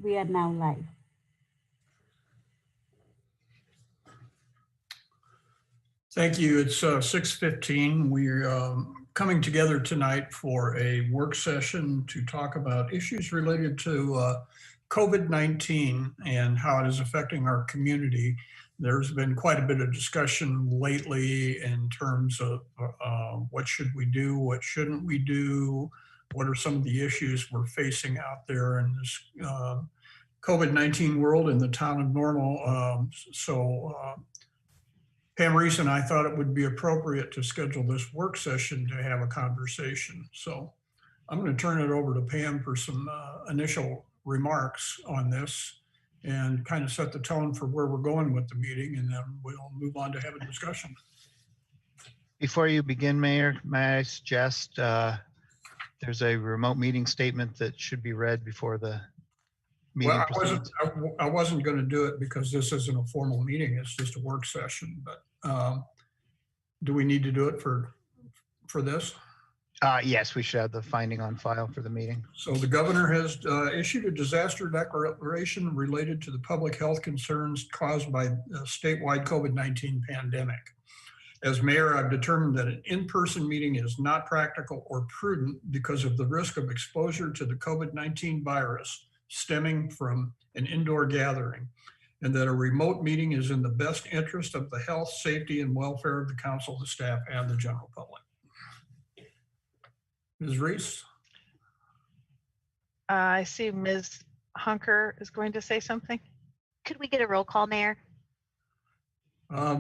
We are now live. Thank you. It's 6:15. We're coming together tonight for a work session to talk about issues related to COVID-19 and how it is affecting our community. There's been quite a bit of discussion lately in terms of what should we do, what shouldn't we do, what are some of the issues we're facing out there in this COVID-19 world in the town of Normal. Pam Reese and I thought it would be appropriate to schedule this work session to have a conversation. So I'm going to turn it over to Pam for some initial remarks on this and kind of set the tone for where we're going with the meeting, and then we'll move on to have a discussion. Before you begin, Mayor, may I suggest there's a remote meeting statement that should be read before the meeting proceeds? I wasn't going to do it because this isn't a formal meeting. It's just a work session. But do we need to do it for this? Yes, we should have the finding on file for the meeting. So the governor has issued a disaster declaration related to the public health concerns caused by the statewide COVID-19 pandemic. As mayor, I've determined that an in-person meeting is not practical or prudent because of the risk of exposure to the COVID-19 virus stemming from an indoor gathering, and that a remote meeting is in the best interest of the health, safety, and welfare of the council, the staff, and the general public. Ms. Reese? I see Ms. Hunker is going to say something. Could we get a roll call, Mayor?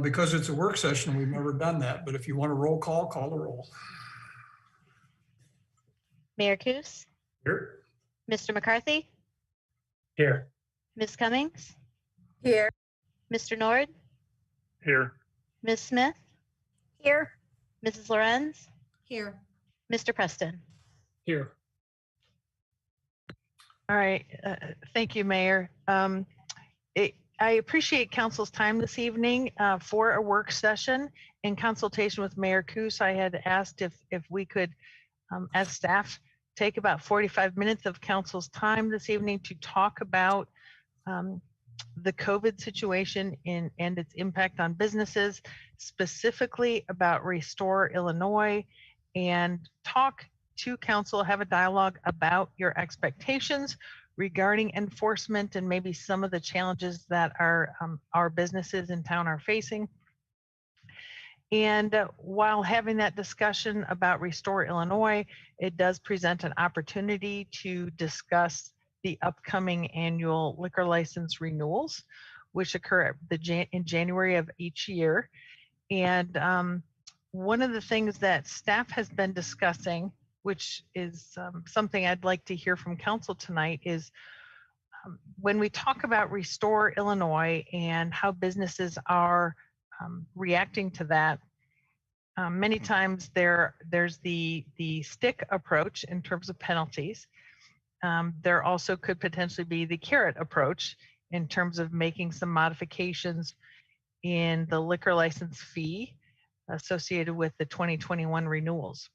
Because it's a work session, we've never done that, but if you want a roll call the roll. Mayor Coos? Here. Mr. McCarthy? Here. Ms. Cummings? Here. Mr. Nord? Here. Ms. Smith? Here. Mrs. Lorenz? Here. Mr. Preston? Here. All right, thank you, Mayor. I appreciate council's time this evening for a work session. In consultation with Mayor Coos, I had asked if we could, as staff, take about 45 minutes of council's time this evening to talk about the COVID situation and its impact on businesses, specifically about Restore Illinois, and talk to council, have a dialogue about your expectations regarding enforcement and maybe some of the challenges that our businesses in town are facing. And while having that discussion about Restore Illinois, it does present an opportunity to discuss the upcoming annual liquor license renewals, which occur in January of each year. And one of the things that staff has been discussing, which is something I'd like to hear from council tonight, is when we talk about Restore Illinois and how businesses are reacting to that, many times there's the stick approach in terms of penalties. There also could potentially be the carrot approach in terms of making some modifications in the liquor license fee associated with the 2021 renewals.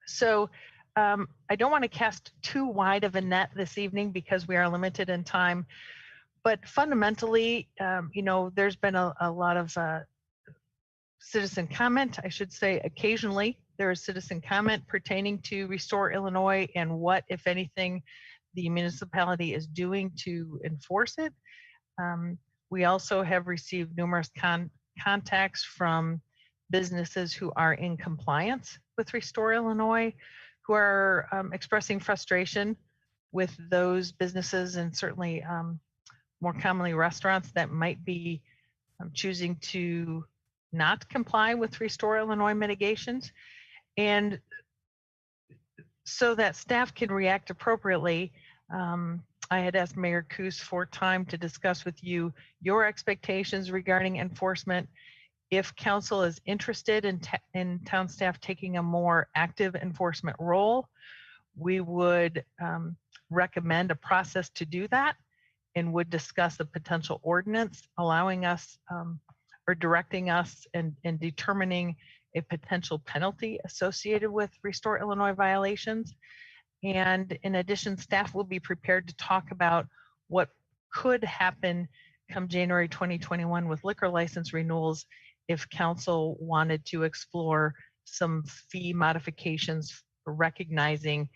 So I don't want to cast too wide of a net this evening because we are limited in time, but fundamentally, there's been a lot of citizen comment. I should say occasionally there is citizen comment pertaining to Restore Illinois and what, if anything, the municipality is doing to enforce it. We also have received numerous contacts from businesses who are in compliance with Restore Illinois, who are expressing frustration with those businesses, and certainly more commonly restaurants that might be choosing to not comply with Restore Illinois mitigations. And so that staff can react appropriately, I had asked Mayor Coos for time to discuss with you your expectations regarding enforcement. If council is interested in town staff taking a more active enforcement role, we would recommend a process to do that, and would discuss a potential ordinance allowing us or directing us and determining a potential penalty associated with Restore Illinois violations. And in addition, staff will be prepared to talk about what could happen come January 2021 with liquor license renewals if council wanted to explore some fee modifications, recognizing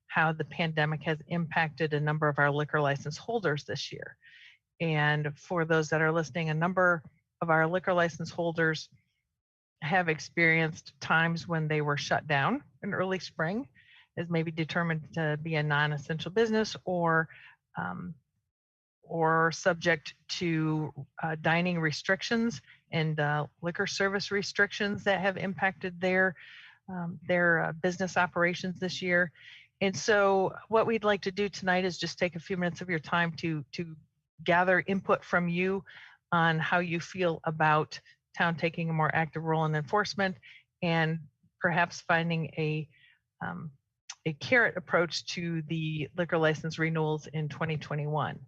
how the pandemic has impacted a number of our liquor license holders this year. And for those that are listening, a number of our liquor license holders have experienced times when they were shut down in early spring as maybe determined to be a non-essential business or subject to dining restrictions and liquor service restrictions that have impacted their business operations this year. And so what we'd like to do tonight is just take a few minutes of your time to gather input from you on how you feel about town taking a more active role in enforcement and perhaps finding a carrot approach to the liquor license renewals in 2021.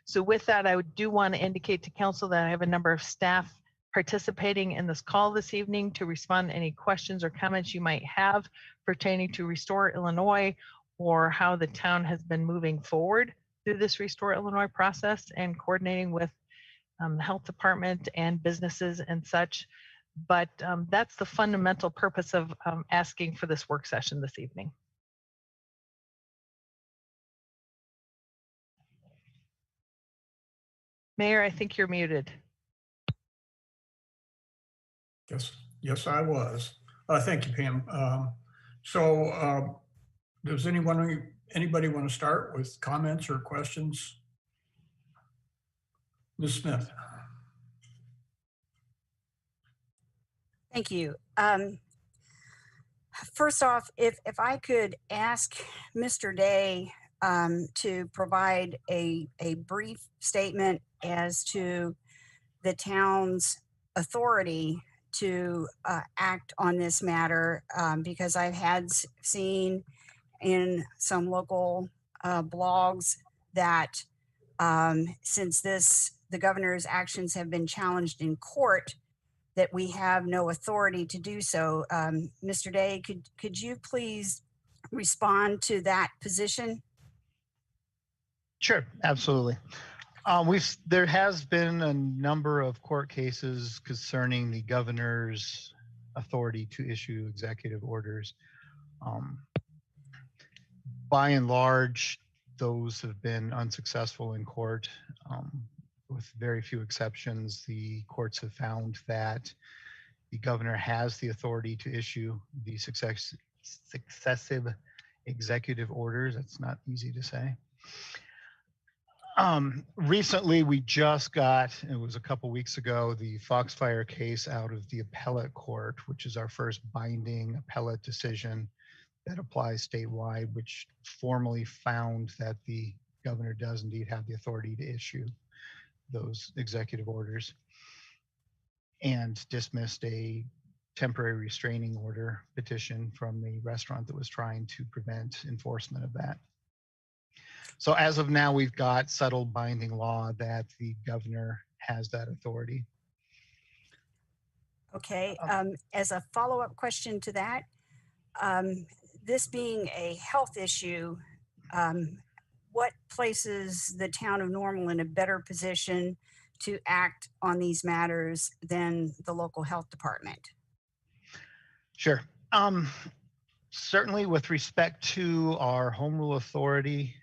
So with that, I do want to indicate to council that I have a number of staff participating in this call this evening to respond to any questions or comments you might have pertaining to Restore Illinois or how the town has been moving forward through this Restore Illinois process and coordinating with the health department and businesses and such. But that's the fundamental purpose of asking for this work session this evening. Mayor, I think you're muted. Yes, I was. Thank you, Pam. Does anybody want to start with comments or questions? Ms. Smith. Thank you. First off, if I could ask Mr. Day to provide a brief statement as to the town's authority to act on this matter, because I've seen in some local blogs that since the governor's actions have been challenged in court, that we have no authority to do so. Mr. Day, could you please respond to that position? Sure, absolutely. There has been a number of court cases concerning the governor's authority to issue executive orders. By and large, those have been unsuccessful in court. With very few exceptions, the courts have found that the governor has the authority to issue the successive executive orders. That's not easy to say. Recently, we just got, it was a couple weeks ago, the Foxfire case out of the appellate court, which is our first binding appellate decision that applies statewide, which formally found that the governor does indeed have the authority to issue those executive orders and dismissed a temporary restraining order petition from the restaurant that was trying to prevent enforcement of that. So as of now, we've got settled binding law that the governor has that authority. Okay, as a follow-up question to that, this being a health issue, what places the town of Normal in a better position to act on these matters than the local health department? Sure. Certainly with respect to our home rule authority,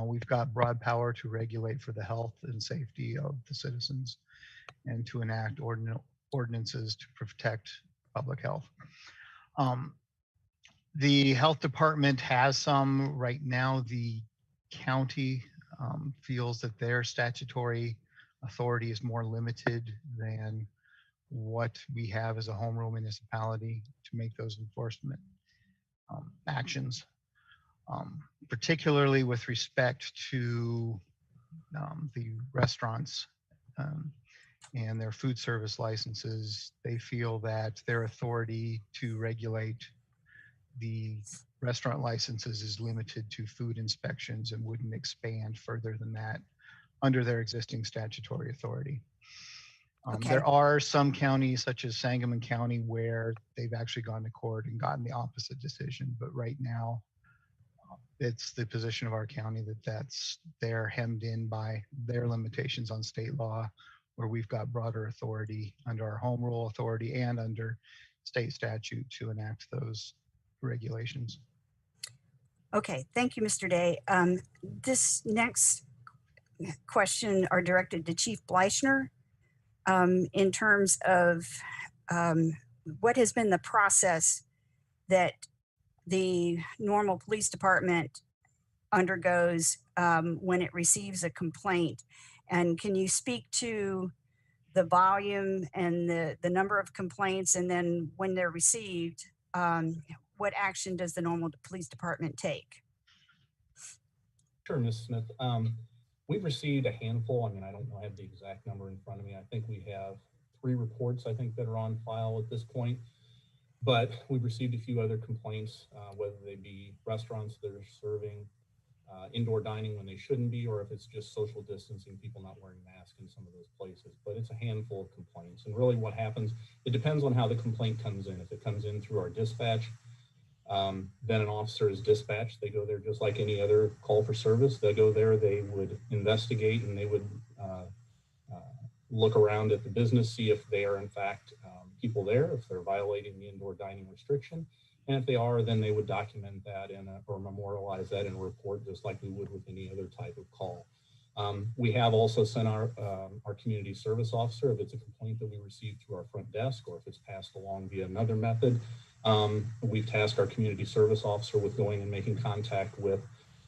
we've got broad power to regulate for the health and safety of the citizens and to enact ordinances to protect public health. The health department has some right now. The county feels that their statutory authority is more limited than what we have as a home rule municipality to make those enforcement actions, particularly with respect to the restaurants and their food service licenses. They feel that their authority to regulate the restaurant licenses is limited to food inspections and wouldn't expand further than that under their existing statutory authority. Okay. There are some counties such as Sangamon County where they've actually gone to court and gotten the opposite decision. But right now, it's the position of our county that they're hemmed in by their limitations on state law, where we've got broader authority under our home rule authority and under state statute to enact those regulations. Okay, thank you, Mr. Day. This next question are directed to Chief Bleichner in terms of what has been the process that the Normal Police Department undergoes when it receives a complaint. And can you speak to the volume and the number of complaints, and then when they're received, what action does the Normal Police Department take? Sure, Ms. Smith. We've received a handful. I mean, I don't have the exact number in front of me. I think we have 3 reports, I think, that are on file at this point. But we've received a few other complaints, whether they be restaurants that are serving indoor dining when they shouldn't be, or if it's just social distancing, people not wearing masks in some of those places. But it's a handful of complaints. And really what happens, it depends on how the complaint comes in. If it comes in through our dispatch, then an officer is dispatched. They go there just like any other call for service. They go there, they would investigate, and they would look around at the business, see if they are in fact people there, if they're violating the indoor dining restriction. And if they are, then they would document that or memorialize that in a report, just like we would with any other type of call. We have also sent our community service officer, if it's a complaint that we received through our front desk, or if it's passed along via another method. We've tasked our community service officer with going and making contact with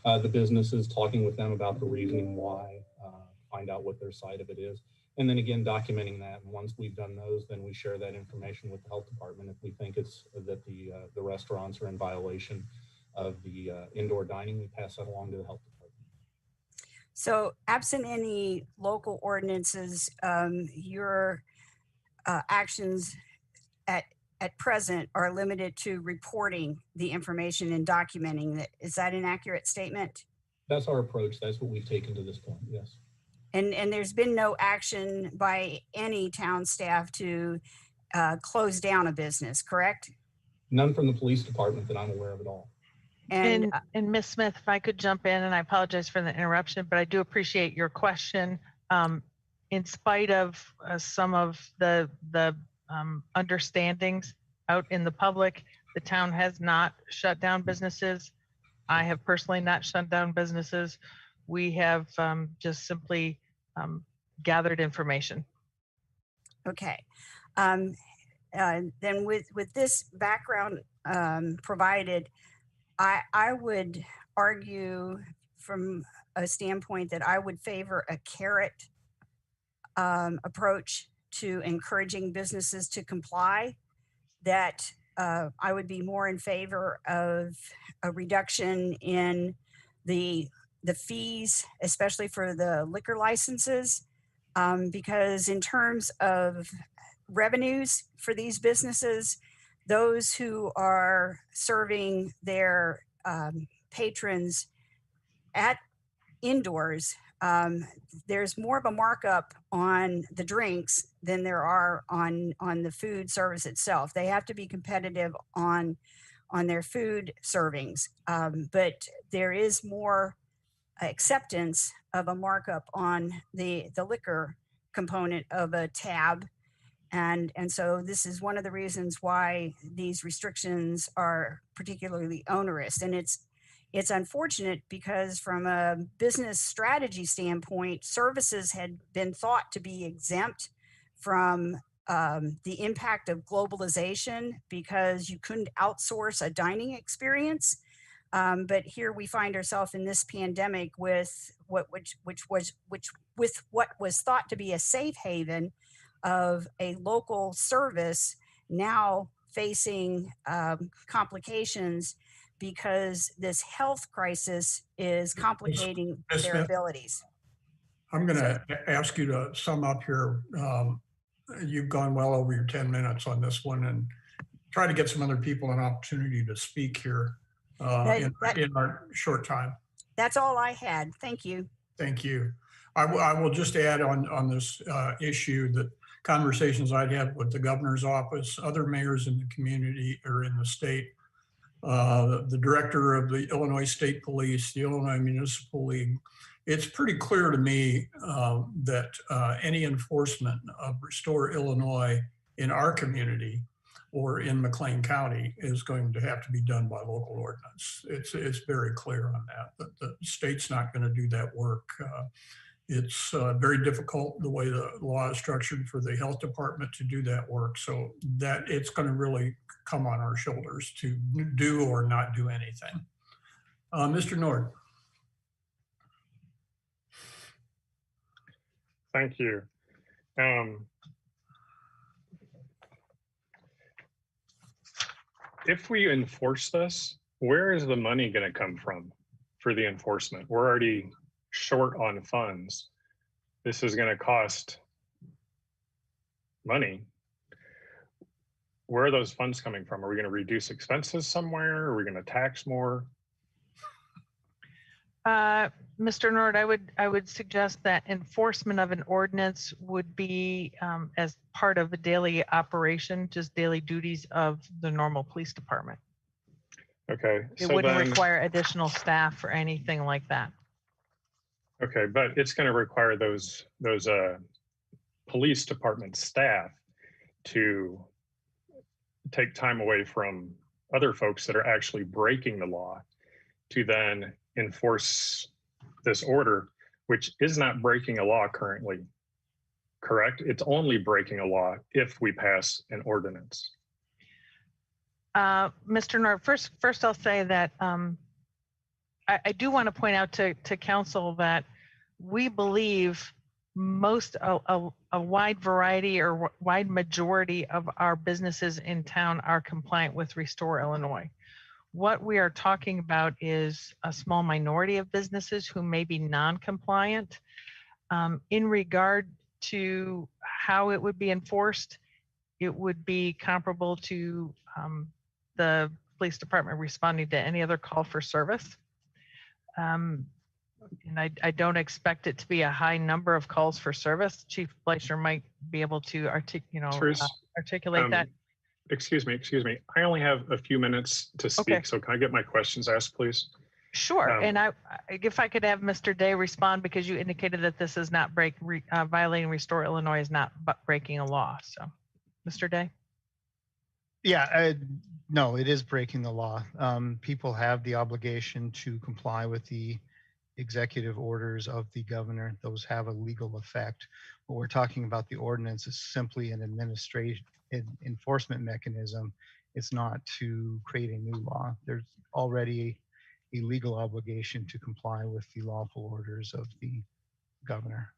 the businesses, talking with them about the reasoning why, find out what their side of it is. And then again, documenting that. And once we've done those, then we share that information with the health department if we think it's that the restaurants are in violation of the indoor dining. We pass that along to the health department. So absent any local ordinances, your actions at present are limited to reporting the information and documenting it. Is that an accurate statement? That's our approach. That's what we've taken to this point, yes. And there's been no action by any town staff to close down a business, correct? None from the police department that I'm aware of at all. And And Ms. Smith, if I could jump in, and I apologize for the interruption, but I do appreciate your question. In spite of some of the understandings out in the public, the town has not shut down businesses. I have personally not shut down businesses. We have just simply gathered information. okay. Then with this background provided, I would argue from a standpoint that I would favor a carrot approach to encouraging businesses to comply, that I would be more in favor of a reduction in the fees, especially for the liquor licenses, because in terms of revenues for these businesses, those who are serving their patrons at indoors, there's more of a markup on the drinks than there are on the food service itself. They have to be competitive on their food servings, but there is more acceptance of a markup on the liquor component of a tab. And so this is one of the reasons why these restrictions are particularly onerous. And it's unfortunate because from a business strategy standpoint, services had been thought to be exempt from the impact of globalization because you couldn't outsource a dining experience. But here we find ourselves in this pandemic with what was thought to be a safe haven of a local service now facing complications because this health crisis is complicating Ms. their Smith? abilities. I'm going to ask you to sum up here. You've gone well over your 10 minutes on this one, and try to get some other people an opportunity to speak here in our short time. That's all I had. Thank you. Thank you. I will just add on this issue that conversations I'd had with the governor's office, other mayors in the community or in the state, the director of the Illinois State Police, the Illinois Municipal League. It's pretty clear to me that any enforcement of Restore Illinois in our community or in McLean County is going to have to be done by local ordinance. It's very clear on that the state's not going to do that work. It's very difficult the way the law is structured for the health department to do that work. So that it's going to really come on our shoulders to do or not do anything. Mr. Nord. Thank you. If we enforce this, where is the money going to come from for the enforcement? We're already short on funds. This is going to cost money. Where are those funds coming from? Are we going to reduce expenses somewhere? Are we going to tax more? Mr. Nord, I would suggest that enforcement of an ordinance would be as part of a daily operation, just daily duties of the normal police department. Okay. It wouldn't require additional staff or anything like that. Okay, but it's going to require those police department staff to take time away from other folks that are actually breaking the law to then enforce this order, which is not breaking a law currently, correct? It's only breaking a law if we pass an ordinance. Mr. Nord, first I'll say that I do want to point out to council that we believe a wide variety or wide majority of our businesses in town are compliant with Restore Illinois. What we are talking about is a small minority of businesses who may be non-compliant. In regard to how it would be enforced, it would be comparable to the police department responding to any other call for service. And I don't expect it to be a high number of calls for service. Chief Fleischer might be able to articulate that. Excuse me. I only have a few minutes to speak, Okay. So can I get my questions asked, please? Sure, and if I could have Mr. Day respond, because you indicated that this is not violating Restore Illinois is not breaking a law. So, Mr. Day. Yeah, no, it is breaking the law. People have the obligation to comply with the executive orders of the governor. Those have a legal effect. What we're talking about, the ordinance, is simply an enforcement mechanism. It's not to create a new law. There's already a legal obligation to comply with the lawful orders of the governor.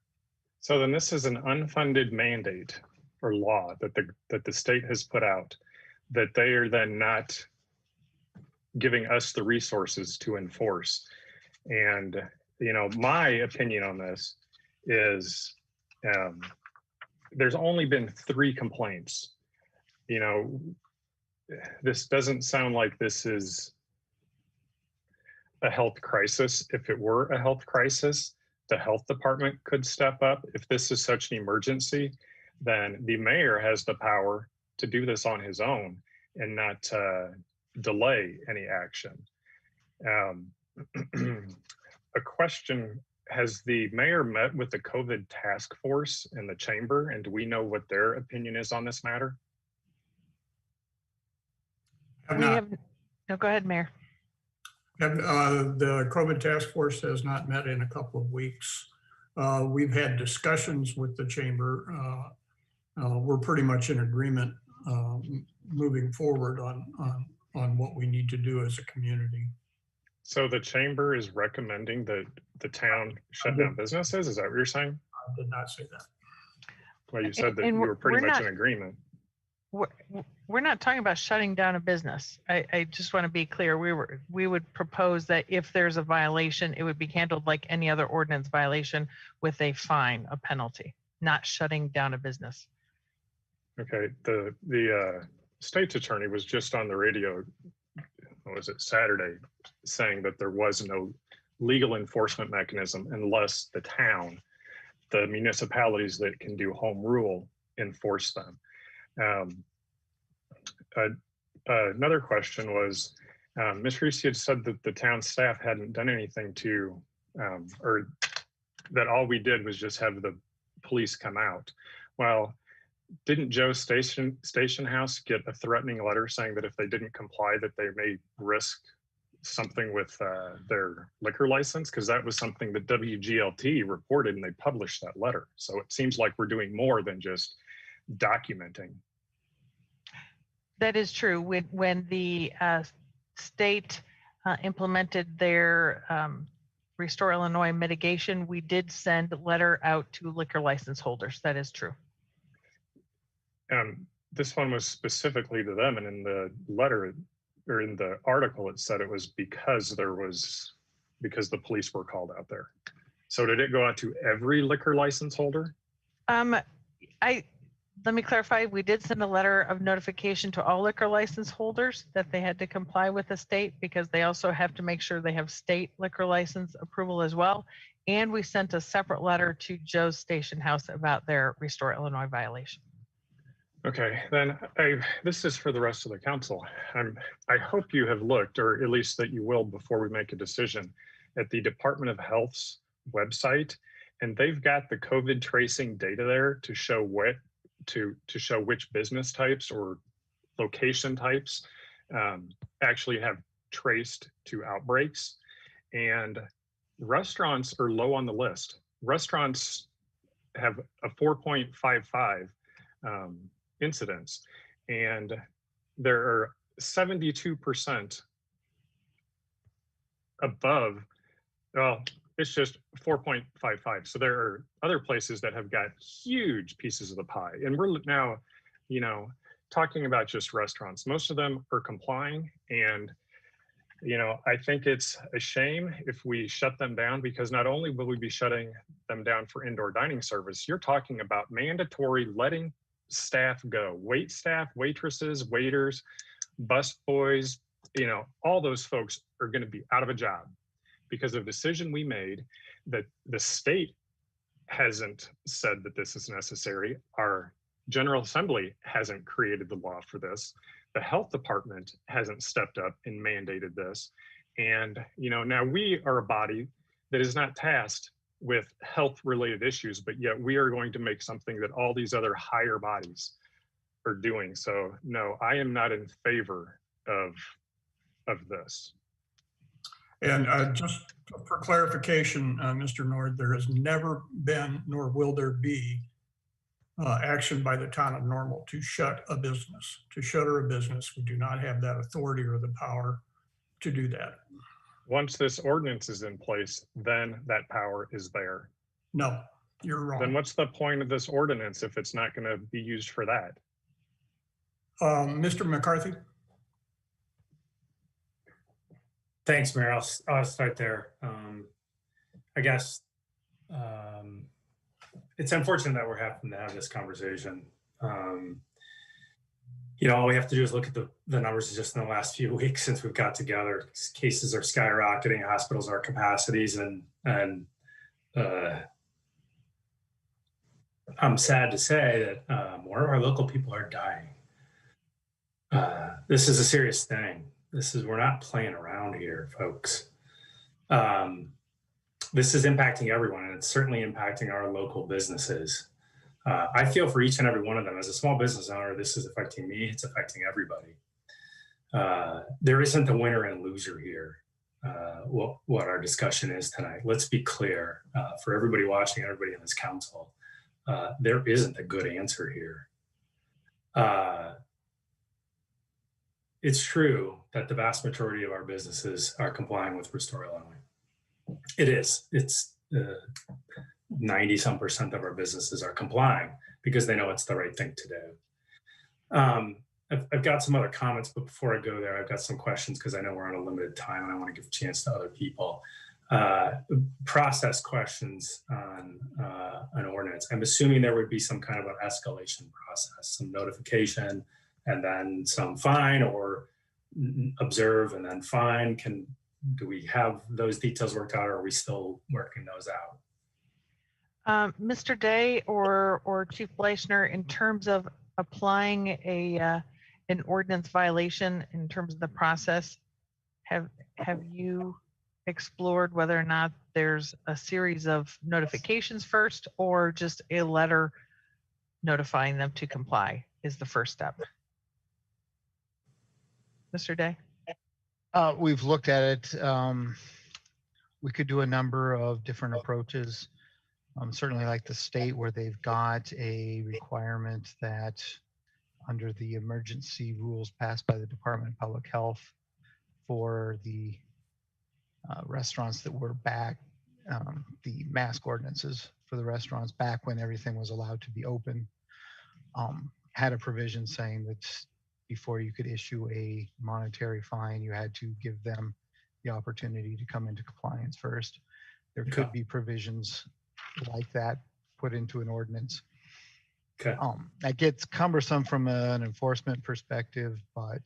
So then this is an unfunded mandate or law that the state has put out that they are then not giving us the resources to enforce. And, my opinion on this is there's only been 3 complaints. This doesn't sound like this is a health crisis. If it were a health crisis, the health department could step up. If this is such an emergency, then the mayor has the power to do this on his own and not delay any action. A question, has the mayor met with the COVID task force in the chamber, and do we know what their opinion is on this matter? No, go ahead, Mayor. The COVID task force has not met in a couple of weeks. We've had discussions with the chamber. We're pretty much in agreement moving forward on what we need to do as a community. So the chamber is recommending that the town shut down businesses? Is that what you're saying? I did not say that. Well, you said that you were pretty much in agreement. We're not talking about shutting down a business. I just want to be clear. We would propose that if there's a violation, it would be handled like any other ordinance violation with a fine, a penalty, not shutting down a business. Okay. The state's attorney was just on the radio, what was it, Saturday, saying that there was no legal enforcement mechanism unless the town, the municipalities that can do home rule, enforce them. Another question was, Ms. Reese had said that the town staff hadn't done anything to, or that all we did was just have the police come out. Well, didn't Joe Station House get a threatening letter saying that if they didn't comply, that they may risk something with their liquor license? Because that was something that WGLT reported, and they published that letter. So it seems like we're doing more than just documenting. That is true. When the state implemented their Restore Illinois mitigation, we did send a letter out to liquor license holders. That is true. This one was specifically to them, and in the letter or in the article, it said it was because the police were called out there. So did it go out to every liquor license holder? Let me clarify. We did send a letter of notification to all liquor license holders that they had to comply with the state, because they also have to make sure they have state liquor license approval as well. And we sent a separate letter to Joe's Station House about their Restore Illinois violation. Okay, then this is for the rest of the council. I hope you have looked, or at least that you will before we make a decision, at the Department of Health's website, and they've got the COVID tracing data there to show to show which business types or location types actually have traced to outbreaks. And restaurants are low on the list. Restaurants have a 4.55 incidence, and there are 72% above, well, it's just 4.55. So there are other places that have got huge pieces of the pie. And we're now, talking about just restaurants. Most of them are complying. And, I think it's a shame if we shut them down, because not only will we be shutting them down for indoor dining service, you're talking about mandatory letting staff go, wait staff, waitresses, waiters, bus boys, all those folks are going to be out of a job because of a decision we made that the state hasn't said that this is necessary. Our General Assembly hasn't created the law for this. The health department hasn't stepped up and mandated this. And, now we are a body that is not tasked with health related issues, but yet we are going to make something that all these other higher bodies are doing. So no, I am not in favor of this. And just for clarification, Mr. Nord, there has never been, nor will there be, action by the town of Normal to shut a business, to shutter a business. We do not have that authority or the power to do that. Once this ordinance is in place, then that power is there. No, you're wrong. Then what's the point of this ordinance if it's not going to be used for that? Mr. McCarthy? Thanks, Mayor. I'll start there. I guess it's unfortunate that we're having to have this conversation. All we have to do is look at the numbers just in the last few weeks since we've got together. Cases are skyrocketing, hospitals are capacities, and I'm sad to say that more of our local people are dying. This is a serious thing. We're not playing around here, folks. This is impacting everyone, and it's certainly impacting our local businesses. I feel for each and every one of them. As a small business owner, this is affecting me. It's affecting everybody. There isn't a winner and loser here, what our discussion is tonight. Let's be clear, for everybody watching, everybody in this council, there isn't a good answer here. It's true that the vast majority of our businesses are complying with Restore Illinois. It is. It's 90-some% of our businesses are complying because they know it's the right thing to do. I've got some other comments, but before I go there, I've got some questions because I know we're on a limited time and I want to give a chance to other people. Process questions on an ordinance. I'm assuming there would be some kind of an escalation process, some notification and then some fine, or observe and then fine. Do we have those details worked out, or are we still working those out? Mr. Day or Chief Fleischner, in terms of applying an ordinance violation in terms of the process, have you explored whether or not there's a series of notifications first, or just a letter notifying them to comply is the first step? Mr. Day? We've looked at it. We could do a number of different approaches. Certainly like the state, where they've got a requirement that under the emergency rules passed by the Department of Public Health for the restaurants that were back, the mask ordinances for the restaurants back when everything was allowed to be open, had a provision saying that before you could issue a monetary fine, you had to give them the opportunity to come into compliance first. There could be provisions like that put into an ordinance. Okay. That gets cumbersome from an enforcement perspective, but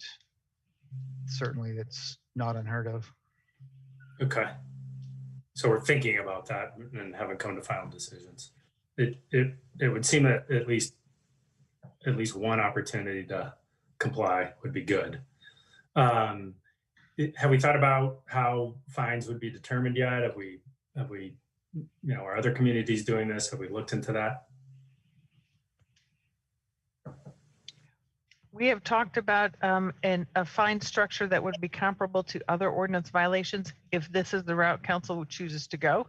certainly it's not unheard of. Okay. So we're thinking about that and haven't come to final decisions. It would seem that at least one opportunity to comply would be good. Have we thought about how fines would be determined yet? Have we, are other communities doing this? Have we looked into that? We have talked about a fine structure that would be comparable to other ordinance violations if this is the route council chooses to go.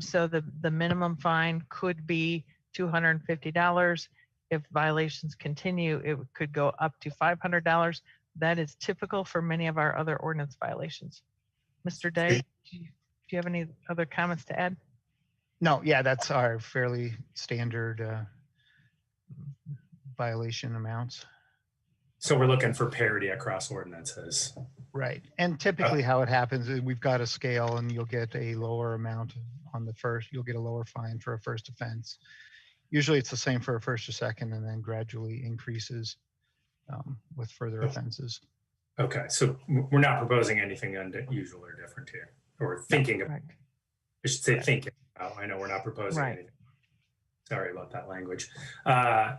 So the minimum fine could be $250. If violations continue, it could go up to $500. That is typical for many of our other ordinance violations. Mr. Day, do you have any other comments to add? No, yeah, that's our fairly standard violation amounts. So we're looking for parity across ordinances. Right. And typically how it happens is we've got a scale, and you'll get a lower amount on the first, you'll get a lower fine for a first offense. Usually it's the same for a first or second, and then gradually increases with further offenses. Okay, so we're not proposing anything unusual or different here, or thinking about, I should say thinking about. I know we're not proposing anything. Sorry about that language. Last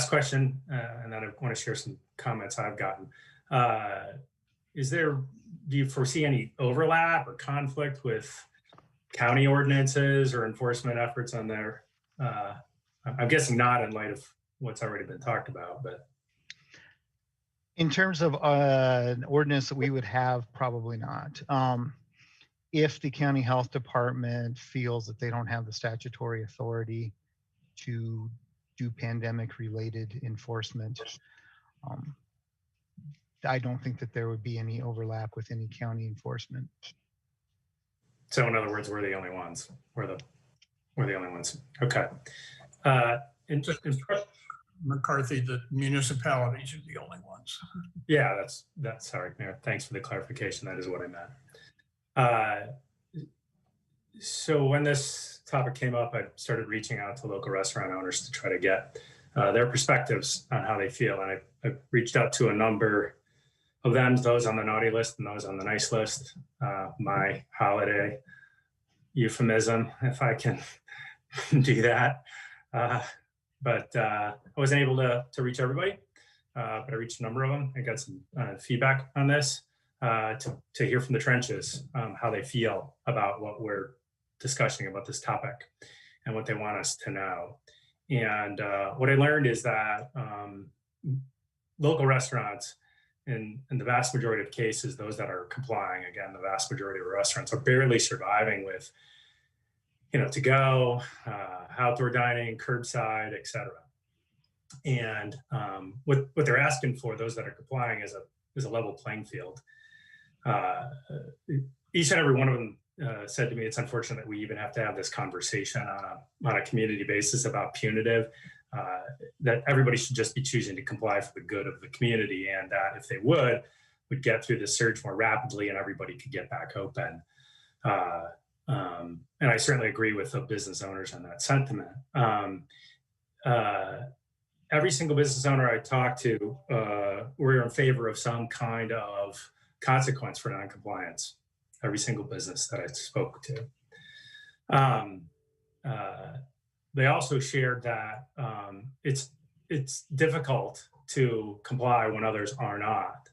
question, and then I want to share some comments I've gotten. Do you foresee any overlap or conflict with county ordinances or enforcement efforts on there? I'm guessing not, in light of what's already been talked about, but. In terms of an ordinance that we would have, probably not. If the county health department feels that they don't have the statutory authority to do pandemic related enforcement, I don't think that there would be any overlap with any county enforcement. So in other words, we're the only ones. We're the only ones. Okay. McCarthy, the municipalities are the only ones. Yeah, that's sorry, Mayor. Thanks for the clarification. That is what I meant. So when this topic came up, I started reaching out to local restaurant owners to try to get their perspectives on how they feel. And I reached out to a number of them, those on the naughty list and those on the nice list. My holiday euphemism, if I can do that. But I wasn't able to reach everybody, but I reached a number of them. I got some feedback on this to hear from the trenches how they feel about what we're discussing about this topic and what they want us to know. And what I learned is that local restaurants, in the vast majority of cases, those that are complying, again, the vast majority of restaurants are barely surviving with, to go, outdoor dining, curbside, et cetera. And what they're asking for, those that are complying, is a level playing field. Each and every one of them said to me, it's unfortunate that we even have to have this conversation on a community basis about punitive, that everybody should just be choosing to comply for the good of the community, and that if they would get through the surge more rapidly and everybody could get back open. And I certainly agree with the business owners on that sentiment. Every single business owner I talked to, were in favor of some kind of consequence for noncompliance. Every single business that I spoke to. They also shared that it's difficult to comply when others are not.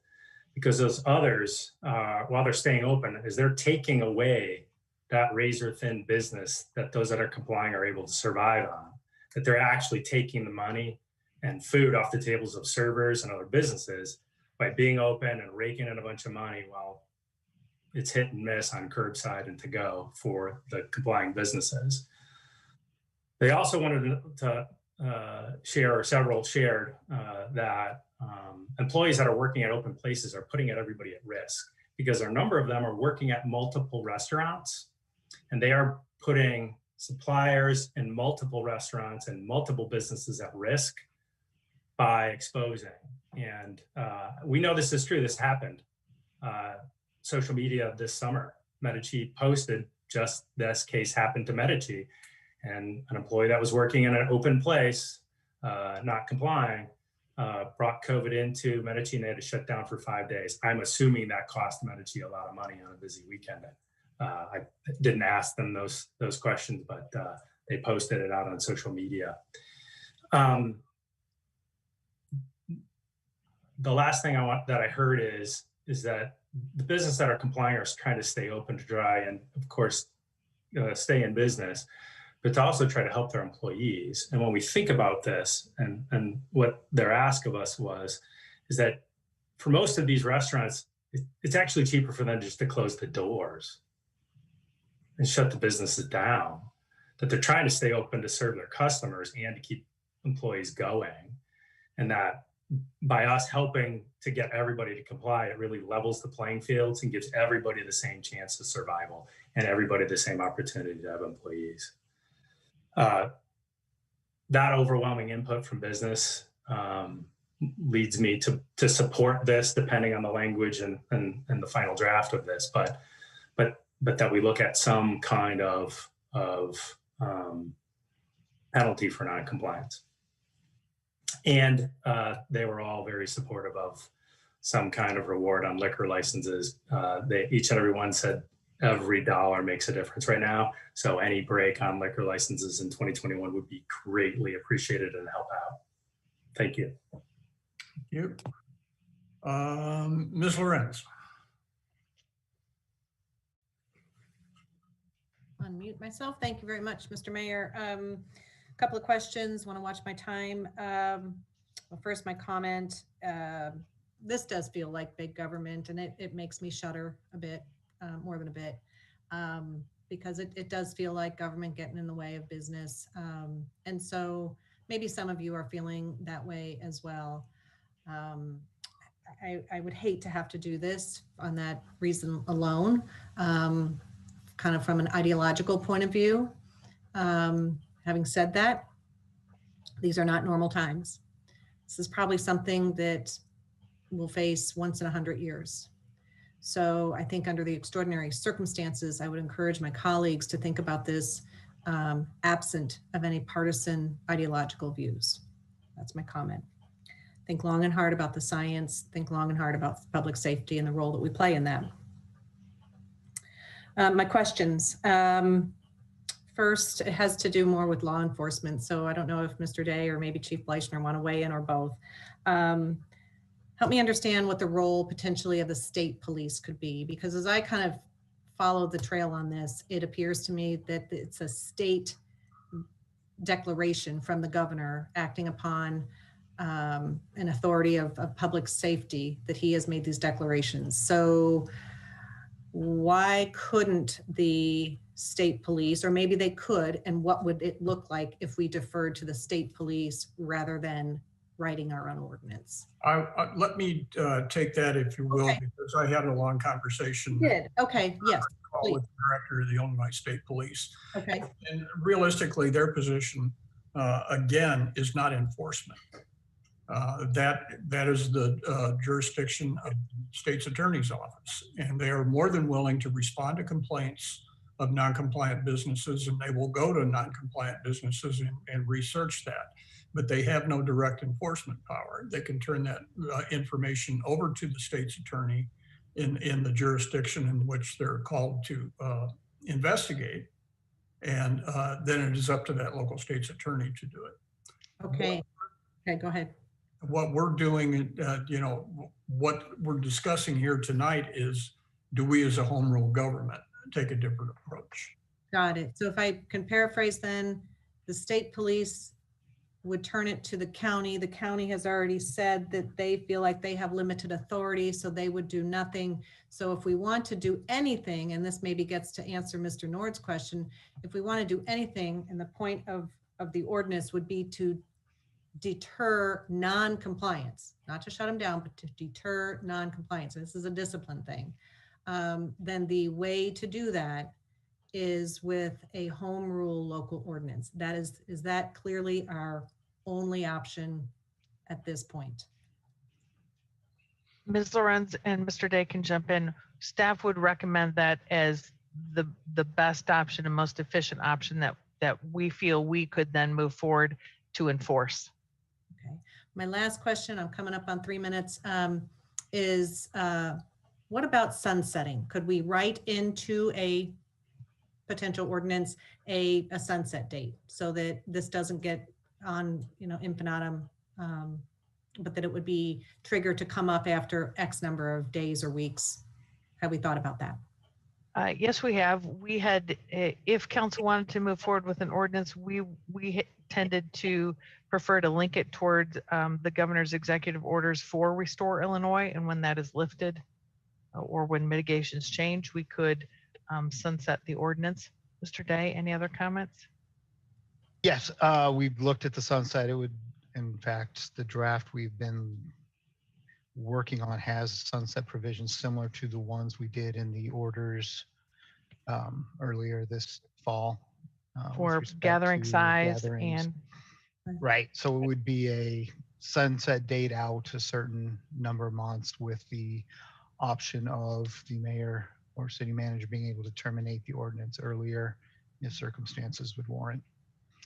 because those others, while they're staying open, is they're taking away that razor thin business that those that are complying are able to survive on, that they're actually taking the money and food off the tables of servers and other businesses by being open and raking in a bunch of money while it's hit and miss on curbside and to go for the complying businesses. They also wanted to share, or several shared, that employees that are working at open places are putting everybody at risk, because a number of them are working at multiple restaurants, and they are putting suppliers in multiple restaurants and multiple businesses at risk by exposing. And we know this is true. This happened. Social media this summer, Medici posted just this case happened to Medici, and an employee that was working in an open place, not complying, brought COVID into Medici, and they had to shut down for 5 days. I'm assuming that cost Medici a lot of money on a busy weekend. I didn't ask them those questions, but they posted it out on social media. The last thing that I heard is that the business that are complying are trying to stay open to dry and, of course, stay in business, but to also try to help their employees. And when we think about this and what their ask of us is that for most of these restaurants, it's actually cheaper for them just to close the doors and shut the businesses down, that they're trying to stay open to serve their customers and to keep employees going. And that by us helping to get everybody to comply, it really levels the playing fields and gives everybody the same chance of survival and everybody the same opportunity to have employees. That overwhelming input from business leads me to support this, depending on the language and the final draft of this, but that we look at some kind of penalty for non-compliance. And they were all very supportive of some kind of reward on liquor licenses. Each and every one said every dollar makes a difference right now. So any break on liquor licenses in 2021 would be greatly appreciated and help out. Thank you. Thank you. Ms. Lorenz. Unmute myself. Thank you very much, Mr. Mayor. A couple of questions. Want to watch my time. Well, first, my comment. This does feel like big government, and it makes me shudder a bit, more than a bit, because it does feel like government getting in the way of business. And so maybe some of you are feeling that way as well. I would hate to have to do this on that reason alone, kind of from an ideological point of view. Having said that, these are not normal times. This is probably something that we'll face once in 100 years. So I think under the extraordinary circumstances, I would encourage my colleagues to think about this absent of any partisan ideological views. That's my comment. Think long and hard about the science, think long and hard about public safety and the role that we play in that. My questions. First, it has to do more with law enforcement. So I don't know if Mr. Day or maybe Chief Fleischner want to weigh in or both. Help me understand what the role potentially of the state police could be, because as I kind of followed the trail on this, it appears to me that it's a state declaration from the governor acting upon an authority of public safety that he has made these declarations. So why couldn't the state police, or maybe they could, and what would it look like if we deferred to the state police rather than writing our own ordinance? Let me take that, if you will, Okay. because I had a long conversation. You did. Okay. Yes. With the director of the Illinois State Police. Okay. And realistically, their position, again, is not enforcement. That is the jurisdiction of the state's attorney's office. And they are more than willing to respond to complaints of non-compliant businesses, and they will go to non-compliant businesses and research that. But they have no direct enforcement power. They can turn that information over to the state's attorney in the jurisdiction in which they're called to investigate. And then it is up to that local state's attorney to do it. Okay. Okay, go ahead. what we're doing, what we're discussing here tonight is, do we as a home rule government take a different approach? Got it. So if I can paraphrase then, the state police would turn it to the county. The county has already said that they feel like they have limited authority, so they would do nothing. So if we want to do anything, and this maybe gets to answer Mr. Nord's question, if we want to do anything, and the point of the ordinance would be to deter non-compliance, not to shut them down, but to deter non-compliance. This is a discipline thing. Then the way to do that is with a home rule local ordinance. Is that clearly our only option at this point? Ms. Lorenz and Mr. Day can jump in. Staff would recommend that as the best option and most efficient option that we feel we could then move forward to enforce. Okay. My last question, I'm coming up on 3 minutes, is what about sunsetting? Could we write into a potential ordinance a sunset date so that this doesn't get on, infinitum, but that it would be triggered to come up after X number of days or weeks? Have we thought about that? Yes, we have. We had, if council wanted to move forward with an ordinance, we tended to prefer to link it toward the governor's executive orders for Restore Illinois. And when that is lifted or when mitigations change, we could sunset the ordinance. Mr. Day, any other comments? Yes, we've looked at the sunset. It would, in fact, the draft we've been working on has sunset provisions similar to the ones we did in the orders earlier this fall. For gathering size gatherings. and. Right, so it would be a sunset date out a certain number of months with the option of the mayor or city manager being able to terminate the ordinance earlier if circumstances would warrant.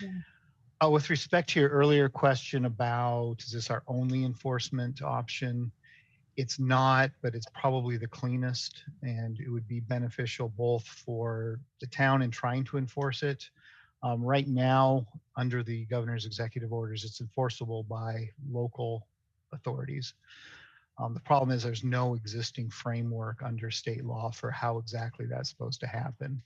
Yeah. With respect to your earlier question about, is this our only enforcement option? It's not, but it's probably the cleanest, and it would be beneficial both for the town in trying to enforce it. Right now, under the governor's executive orders, it's enforceable by local authorities. The problem is there's no existing framework under state law for how exactly that's supposed to happen.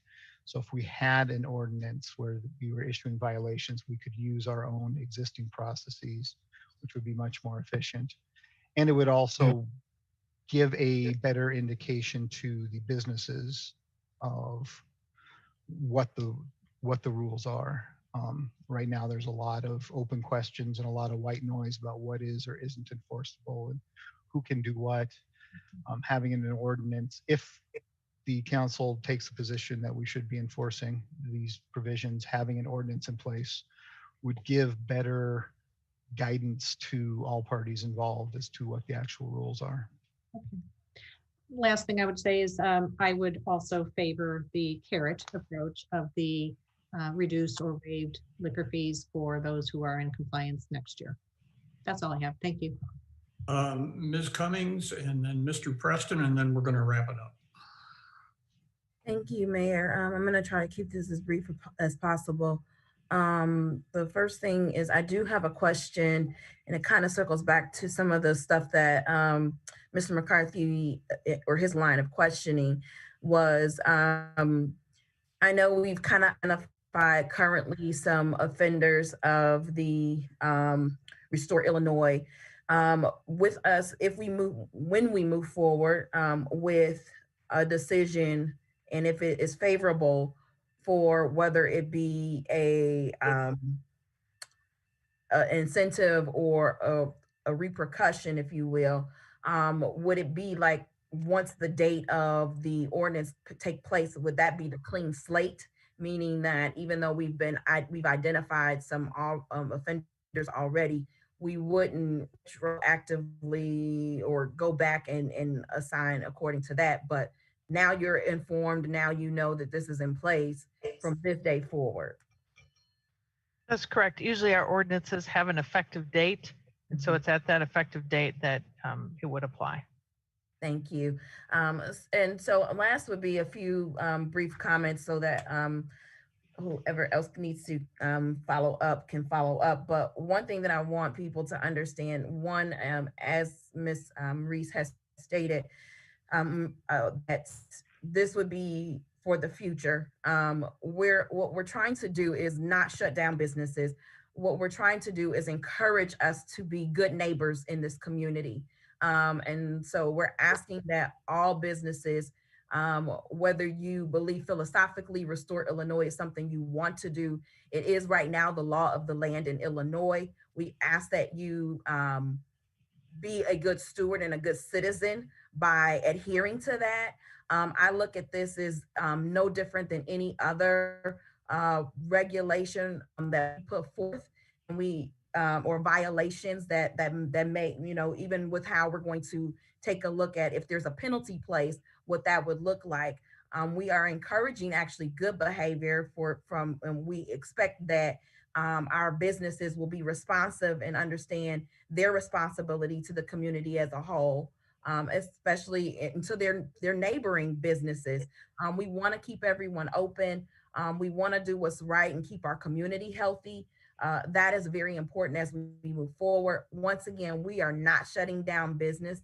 So if we had an ordinance where we were issuing violations, we could use our own existing processes, which would be much more efficient. And it would also give a better indication to the businesses of what the rules are. Right now, there's a lot of open questions and a lot of white noise about what is or isn't enforceable and who can do what. Having an ordinance, if the council takes the position that we should be enforcing these provisions, having an ordinance in place would give better guidance to all parties involved as to what the actual rules are. Okay. Last thing I would say is I would also favor the carrot approach of the reduced or waived liquor fees for those who are in compliance next year. That's all I have. Thank you. Ms. Cummings and then Mr. Preston, and then we're going to wrap it up. Thank you, Mayor. I'm going to try to keep this as brief as possible. The first thing is I do have a question, and it kind of circles back to some of the stuff that Mr. McCarthy or his line of questioning was. I know we've kind of identified currently some offenders of the Restore Illinois. With us, when we move forward with a decision, and if it is favorable for whether it be a incentive or a repercussion, if you will, would it be like once the date of the ordinance take place, would that be the clean slate? Meaning that even though we've identified some offenders already, we wouldn't actively or go back and assign according to that, but now you're informed, now you know that this is in place from this day forward. That's correct. Usually our ordinances have an effective date, and so it's at that effective date that it would apply. Thank you. And so last would be a few brief comments so that whoever else needs to follow up can follow up. But one thing that I want people to understand, one, as Ms. Reese has stated, that this would be for the future. What we're trying to do is not shut down businesses. What we're trying to do is encourage us to be good neighbors in this community. And so we're asking that all businesses, whether you believe philosophically Restore Illinois is something you want to do, it is right now the law of the land in Illinois. We ask that you be a good steward and a good citizen by adhering to that. I look at this as no different than any other regulation that we put forth, and we or violations that may, even with how we're going to take a look at if there's a penalty placed, what that would look like. We are encouraging actually good behavior and we expect that our businesses will be responsive and understand their responsibility to the community as a whole, especially to their neighboring businesses. We want to keep everyone open. We want to do what's right and keep our community healthy. That is very important as we move forward. Once again, we are not shutting down business.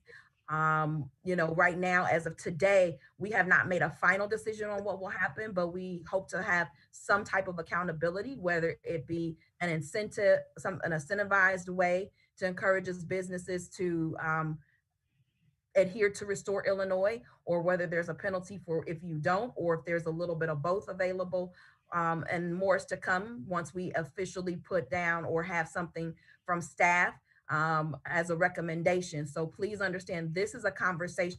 Right now, as of today, we have not made a final decision on what will happen, but we hope to have some type of accountability, whether it be an incentive, an incentivized way to encourage businesses to adhere to Restore Illinois, or whether there's a penalty for if you don't, or if there's a little bit of both available. And more is to come once we officially put down or have something from staff as a recommendation. So please understand, this is a conversation.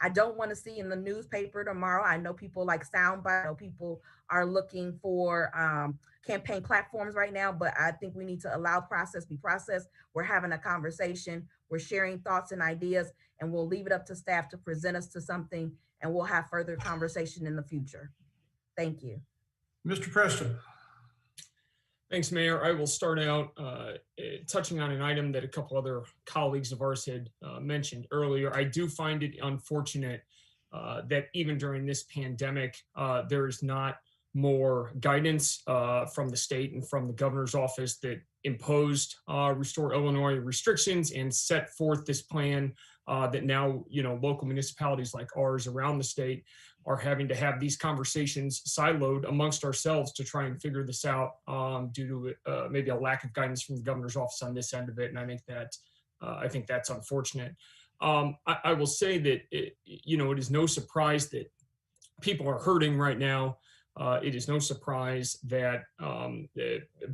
I don't want to see in the newspaper tomorrow. I know people like soundbite. I know people are looking for campaign platforms right now, but I think we need to allow process be processed. We're having a conversation. We're sharing thoughts and ideas, and we'll leave it up to staff to present us to something, and we'll have further conversation in the future. Thank you. Mr. Preston. Thanks, Mayor. I will start out touching on an item that a couple other colleagues of ours had mentioned earlier. I do find it unfortunate that even during this pandemic, there is not more guidance from the state and from the governor's office that imposed Restore Illinois restrictions and set forth this plan that now, local municipalities like ours around the state are having to have these conversations siloed amongst ourselves to try and figure this out due to maybe a lack of guidance from the governor's office on this end of it. And I think that's unfortunate. I will say that, it is no surprise that people are hurting right now. It is no surprise that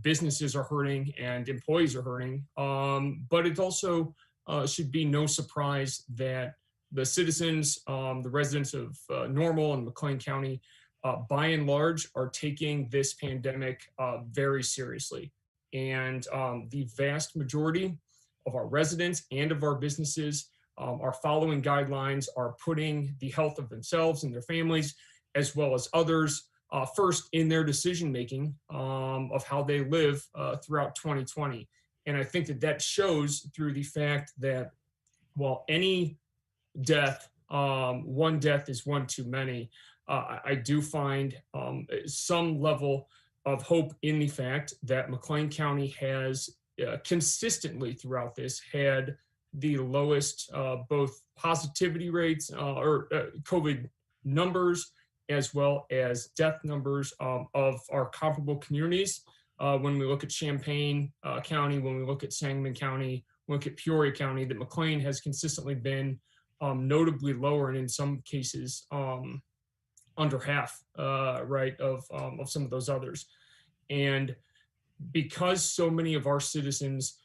businesses are hurting and employees are hurting. But it also should be no surprise that the citizens, the residents of Normal and McLean County, by and large, are taking this pandemic very seriously. And the vast majority of our residents and of our businesses are following guidelines, are putting the health of themselves and their families, as well as others, first in their decision-making of how they live throughout 2020. And I think that shows through the fact that while any death, one death is one too many, I do find some level of hope in the fact that McLean County has consistently throughout this had the lowest both positivity rates or COVID numbers, as well as death numbers of our comparable communities. When we look at Champaign County, when we look at Sangamon County, we look at Peoria County, that McLean has consistently been notably lower, and in some cases under half, right, of some of those others. And because so many of our citizens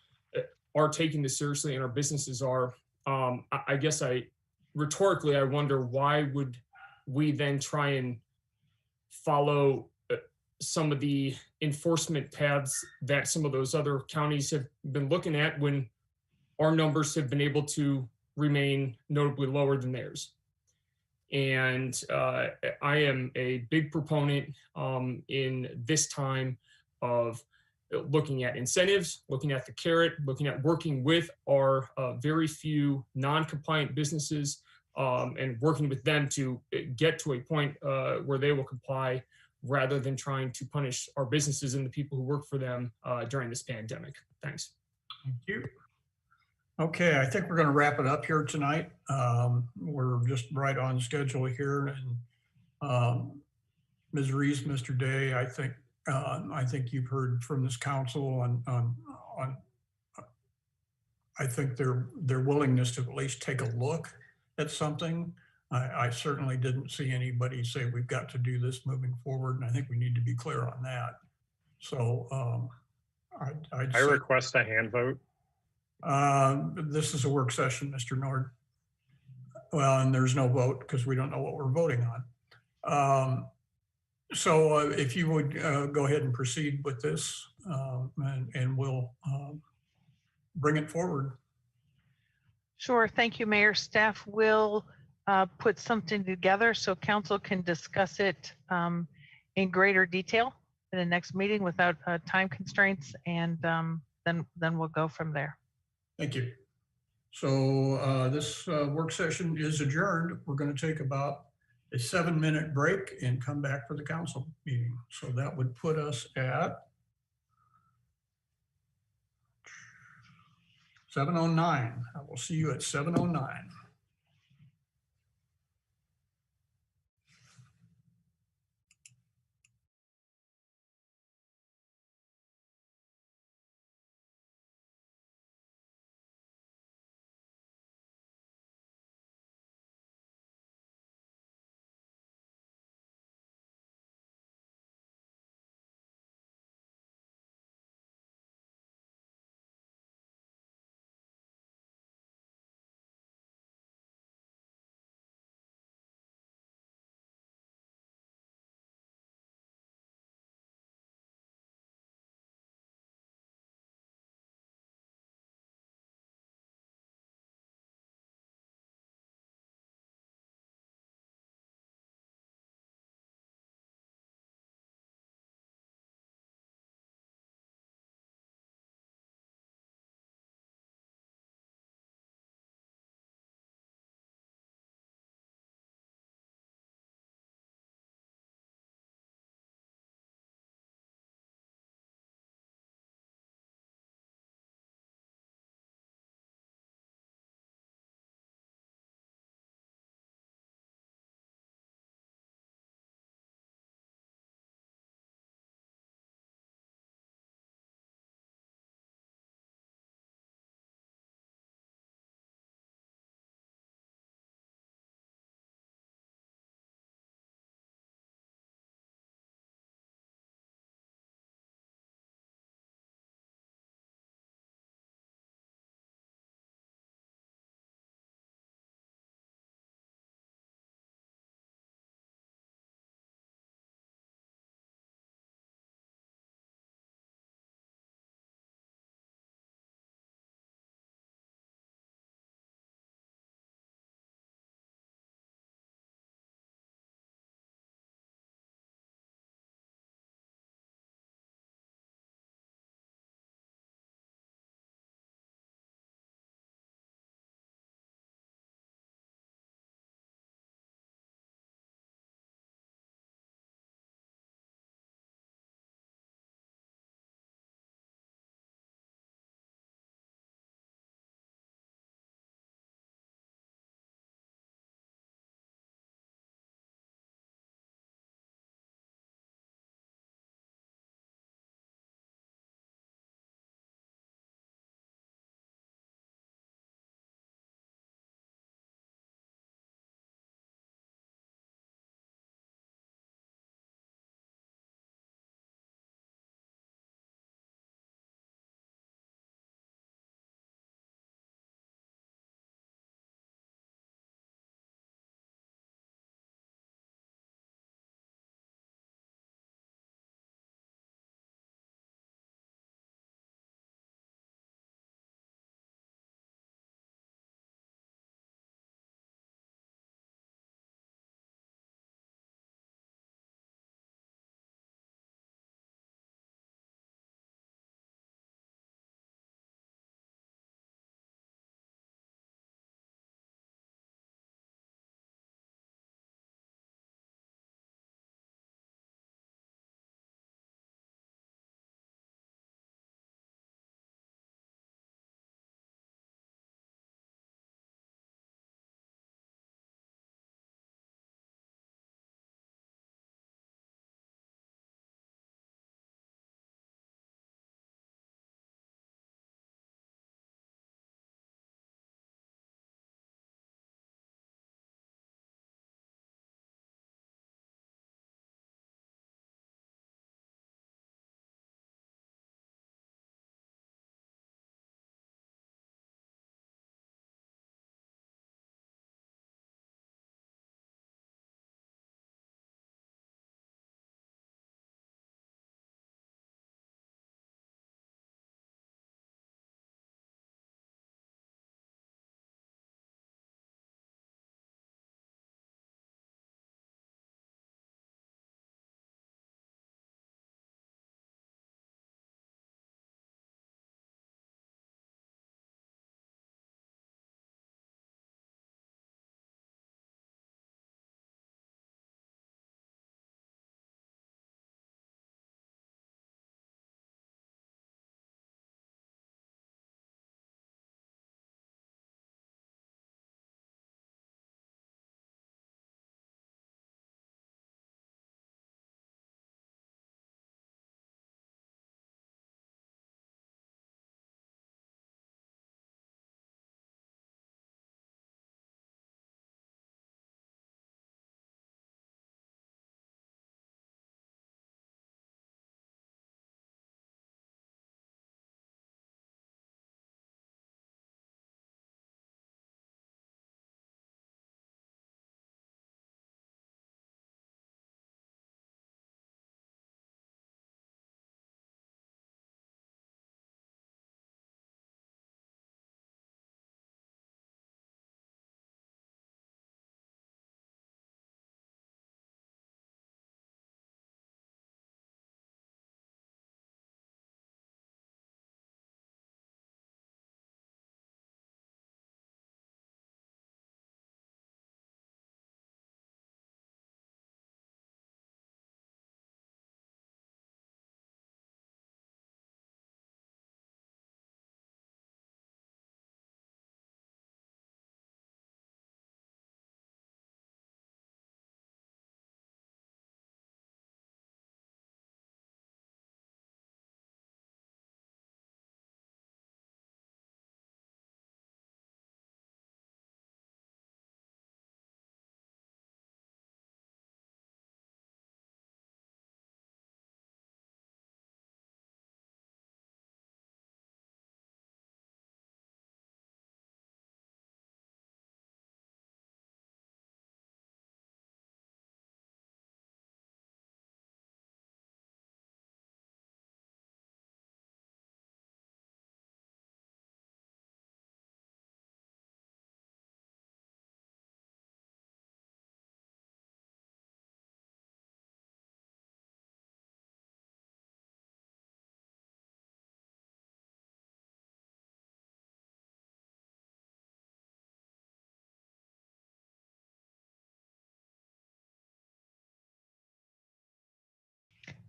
are taking this seriously and our businesses are, I guess rhetorically, I wonder, why would we then try and follow some of the enforcement paths that some of those other counties have been looking at when our numbers have been able to remain notably lower than theirs. And I am a big proponent in this time of looking at incentives, looking at the carrot, looking at working with our very few non-compliant businesses and working with them to get to a point where they will comply rather than trying to punish our businesses and the people who work for them during this pandemic. Thanks. Thank you. Okay, I think we're going to wrap it up here tonight. We're just right on schedule here, and Ms. Reese, Mr. Day, I think you've heard from this council on I think their willingness to at least take a look at something. I certainly didn't see anybody say we've got to do this moving forward, and I think we need to be clear on that. So I request a hand vote. This is a work session, Mr. Nord. Well, and there's no vote because we don't know what we're voting on. So if you would go ahead and proceed with this, and we'll bring it forward. Sure. Thank you, Mayor. Staff will put something together so council can discuss it in greater detail in the next meeting without time constraints, and then we'll go from there. Thank you. So this work session is adjourned. We're going to take about a 7-minute break and come back for the council meeting. So that would put us at 7:09. I will see you at 7:09.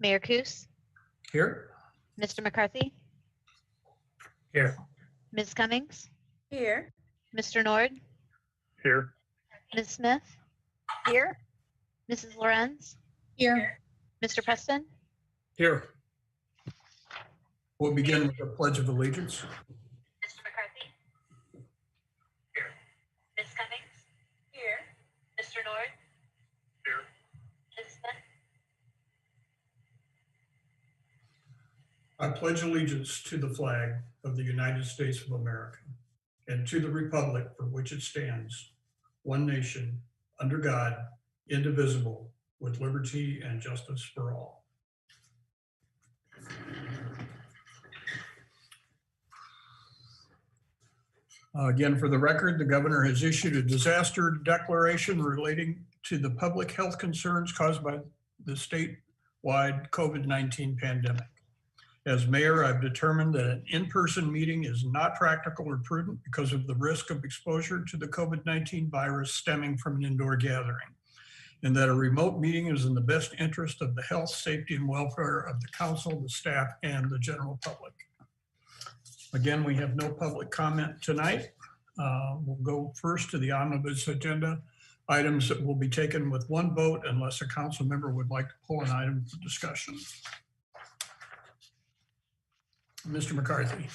Mayor Kus, Here? Mr. McCarthy, Here. Ms. Cummings, Here. Mr. Nord, Here. Ms. Smith, Here. Mrs. Lorenz, Here. Mr. Preston, Here. We'll begin with the Pledge of Allegiance. Mr. McCarthy. Here. Ms. Cummings. Here. Mr. Nord. Here. Ms. Smith. I pledge allegiance to the flag of the United States of America and to the republic for which it stands, one nation, under God, indivisible, with liberty and justice for all. Again, for the record, the governor has issued a disaster declaration relating to the public health concerns caused by the statewide COVID-19 pandemic. As mayor, I've determined that an in-person meeting is not practical or prudent because of the risk of exposure to the COVID-19 virus stemming from an indoor gathering, and that a remote meeting is in the best interest of the health, safety, and welfare of the council, the staff, and the general public. Again, we have no public comment tonight. We'll go first to the omnibus agenda, items that will be taken with one vote unless a council member would like to pull an item for discussion. Mr. McCarthy.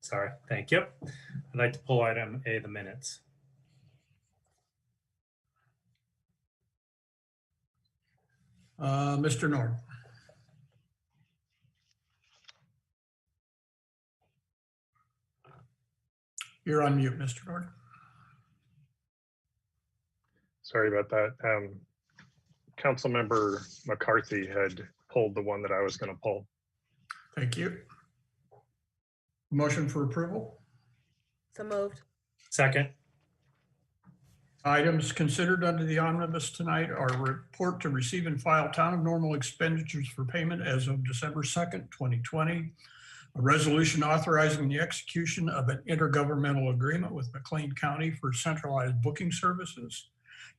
Sorry, thank you. I'd like to pull item A, the minutes. Mr. Nord. You're on mute, Mr. Nord. Sorry about that. Councilmember McCarthy had pulled the one that I was going to pull. Thank you. Motion for approval. So moved. Second. Items considered under the omnibus tonight are a report to receive and file town of normal expenditures for payment as of December 2nd, 2020. A resolution authorizing the execution of an intergovernmental agreement with McLean County for centralized booking services,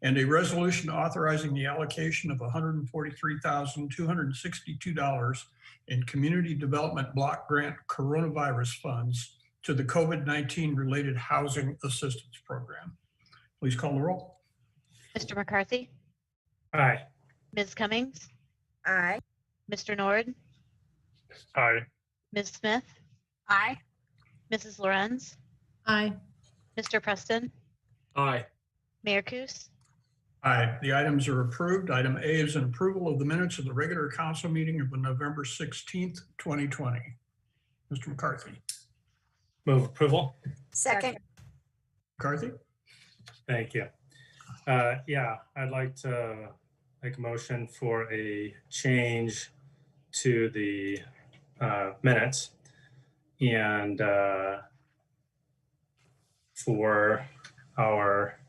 and a resolution authorizing the allocation of $143,262 in community development block grant coronavirus funds to the COVID-19 related housing assistance program. Please call the roll. Mr. McCarthy, Aye. Ms. Cummings, Aye. Mr. Nord, Aye. Ms. Smith, Aye. Mrs. Lorenz, Aye. Mr. Preston, Aye. Mayor Kus, Aye, the items are approved. Item A is an approval of the minutes of the regular council meeting of November 16th, 2020. Mr. McCarthy. Move approval. Second. McCarthy? Thank you. Yeah, I'd like to make a motion for a change to the minutes and for our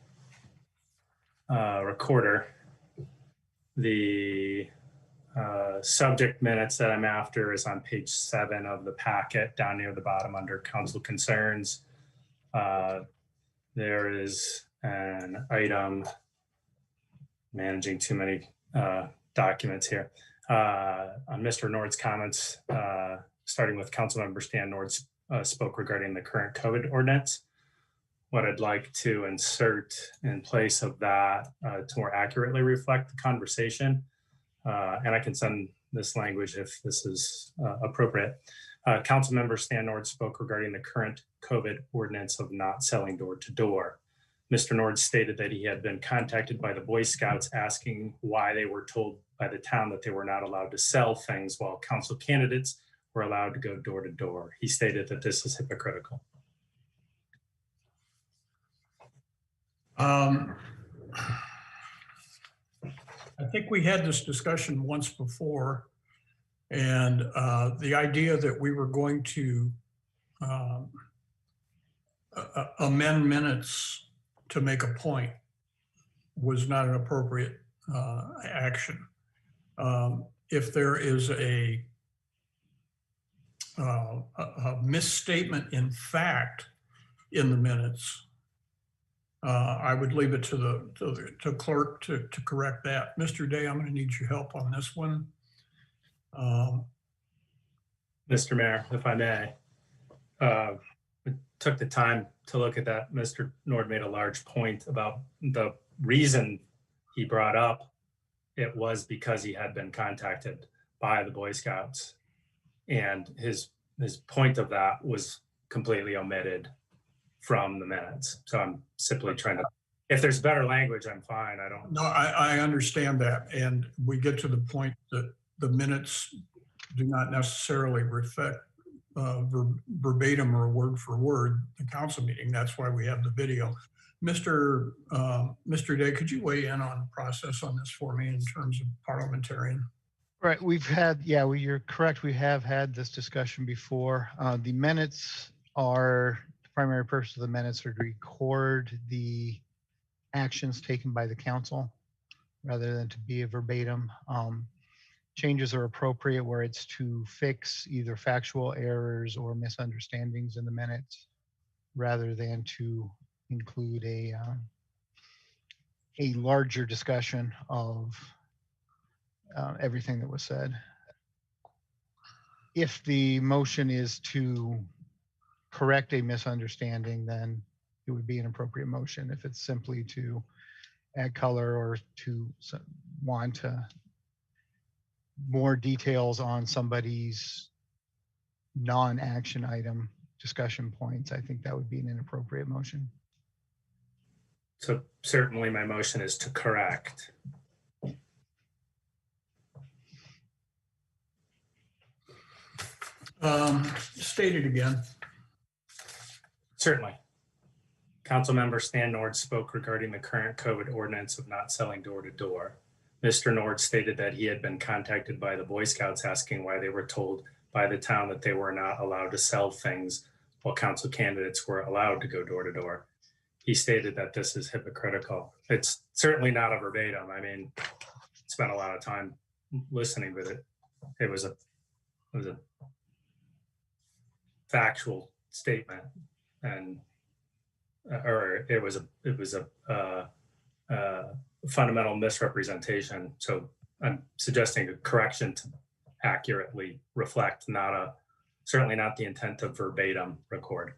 recorder, the subject minutes that I'm after is on page 7 of the packet down near the bottom under council concerns. There is an item, managing too many documents here, on Mr. Nord's comments, starting with Councilmember Stan Nord spoke regarding the current COVID ordinance. What I'd like to insert in place of that to more accurately reflect the conversation, and I can send this language if this is appropriate. Councilmember Stan Nord spoke regarding the current COVID ordinance of not selling door to door. Mr. Nord stated that he had been contacted by the Boy Scouts asking why they were told by the town that they were not allowed to sell things while council candidates were allowed to go door to door. He stated that this is hypocritical. I think we had this discussion once before, and the idea that we were going to amend minutes to make a point was not an appropriate action. If there is a misstatement in fact in the minutes, I would leave it to the clerk to correct that. Mr. Day, I'm going to need your help on this one. Mr. Mayor, if I may, I took the time to look at that. Mr. Nord made a large point about the reason he brought up it was because he had been contacted by the Boy Scouts. And his point of that was completely omitted from the minutes. So I'm simply trying to, if there's better language, I'm fine. I don't. No, I understand that. And we get to the point that the minutes do not necessarily reflect verbatim or word for word the council meeting. That's why we have the video. Mr. Day, could you weigh in on the process on this for me in terms of parliamentarian? Right, we've had, yeah, well, you're correct. We have had this discussion before. The minutes are, the primary purpose of the minutes are to record the actions taken by the council rather than to be a verbatim. Changes are appropriate where it's to fix either factual errors or misunderstandings in the minutes rather than to include a larger discussion of everything that was said. If the motion is to correct a misunderstanding, then it would be an appropriate motion. If it's simply to add color or to want more details on somebody's non-action item discussion points, I think that would be an inappropriate motion. So certainly my motion is to correct. State it again. Certainly. Councilmember Stan Nord spoke regarding the current COVID ordinance of not selling door to door. Mr. Nord stated that he had been contacted by the Boy Scouts asking why they were told by the town that they were not allowed to sell things while council candidates were allowed to go door to door. He stated that this is hypocritical. It's certainly not a verbatim. I mean, spent a lot of time listening with it. It was a factual statement, and or it was a fundamental misrepresentation. So I'm suggesting a correction to accurately reflect, certainly not the intent of verbatim record.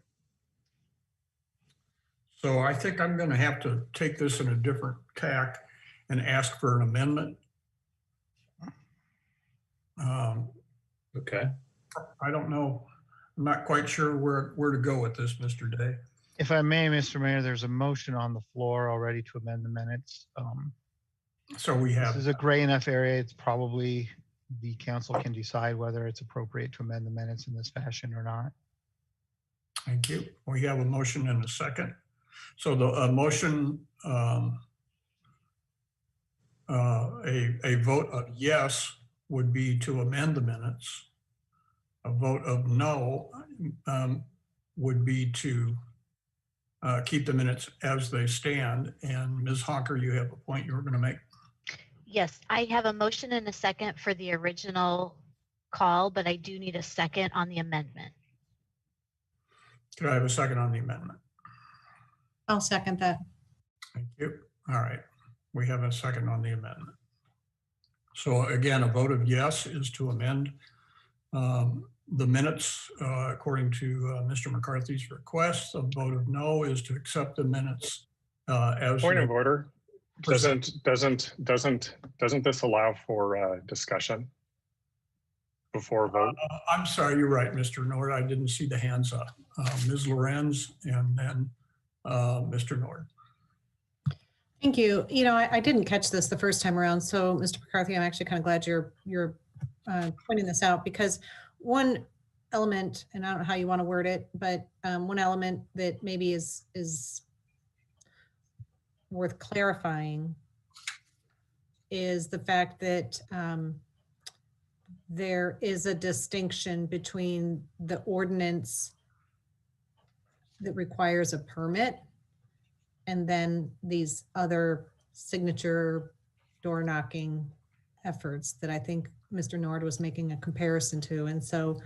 So I think I'm going to have to take this in a different tack and ask for an amendment. Okay. I don't know. I'm not quite sure where to go with this, Mr. Day. If I may, Mr. Mayor, there's a motion on the floor already to amend the minutes. So we have. This is a gray enough area. It's probably the council can decide whether it's appropriate to amend the minutes in this fashion or not. Thank you. We have a motion and a second. So the motion, a vote of yes would be to amend the minutes. A vote of no would be to keep the minutes as they stand. And Ms. Honker, you have a point you were going to make. Yes, I have a motion and a second for the original call, but I do need a second on the amendment. Could I have a second on the amendment? I'll second that. Thank you. All right. We have a second on the amendment. So again, a vote of yes is to amend the minutes according to Mr. McCarthy's request. A vote of no is to accept the minutes as Point of order. presented. Doesn't this allow for discussion before a vote? I'm sorry, you're right, Mr. Nord. I didn't see the hands up. Ms. Lorenz and then Mr. Nord. Thank you. You know, I didn't catch this the first time around. So Mr. McCarthy, I'm actually kind of glad you're pointing this out, because one element, and I don't know how you want to word it, but one element that maybe is worth clarifying is the fact that there is a distinction between the ordinance that requires a permit and then these other signature door knocking efforts that I think Mr. Nord was making a comparison to. And so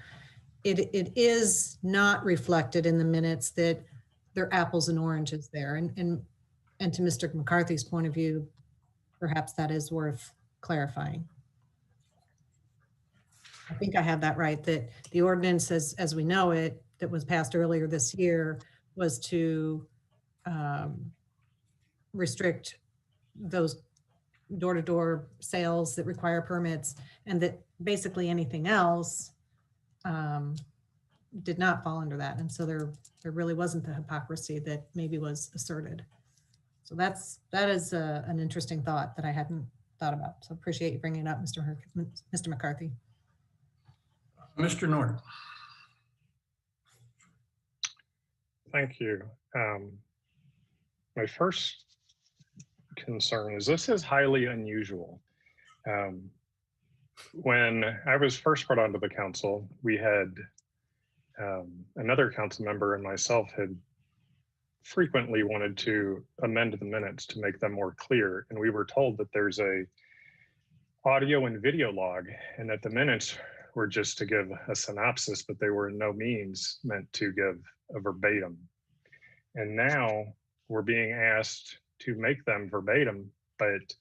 it is not reflected in the minutes that they're apples and oranges there. And And to Mr. McCarthy's point of view, perhaps that is worth clarifying. I think I have that right, that the ordinance as we know it, that was passed earlier this year, was to restrict those door-to-door sales that require permits, and that basically anything else did not fall under that. And so there really wasn't the hypocrisy that maybe was asserted. So that is an interesting thought that I hadn't thought about. So appreciate you bringing it up, Mr. McCarthy. Mr. Nord. Thank you. My first concern is this is highly unusual. When I was first brought onto the council, we had another council member and myself had frequently wanted to amend the minutes to make them more clear. And we were told that there's a audio and video log and that the minutes were just to give a synopsis, but they were in no means meant to give a verbatim. And now we're being asked to make them verbatim, but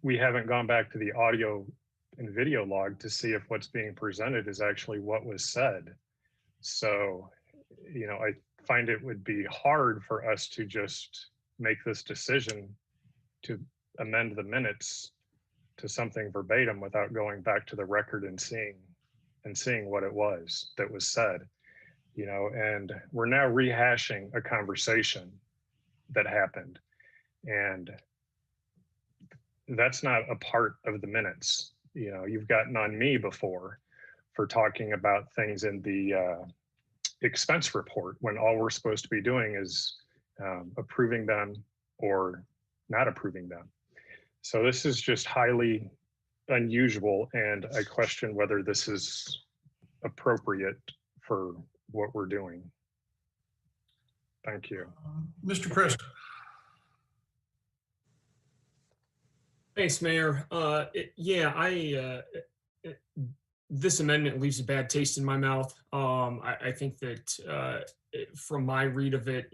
we haven't gone back to the audio and video log to see if what's being presented is actually what was said. So, I find it would be hard for us to just make this decision to amend the minutes to something verbatim without going back to the record and seeing what it was that was said. And we're now rehashing a conversation that happened, and that's not a part of the minutes. You've gotten on me before for talking about things in the expense report when all we're supposed to be doing is approving them or not approving them. So this is just highly unusual, and I question whether this is appropriate for what we're doing. Thank you. Mr. Chris. Thanks, Mayor. This amendment leaves a bad taste in my mouth. I think that from my read of it,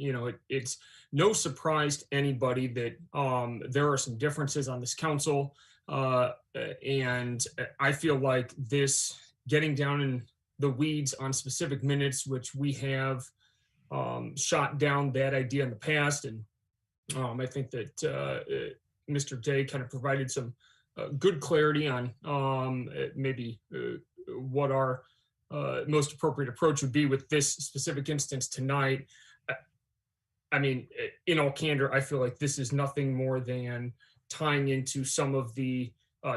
it's no surprise to anybody that there are some differences on this council. And I feel like this getting down in the weeds on specific minutes, which we have shot down that idea in the past. And I think that Mr. Day kind of provided some good clarity on maybe what our most appropriate approach would be with this specific instance tonight. I mean, in all candor, I feel like this is nothing more than tying into some of the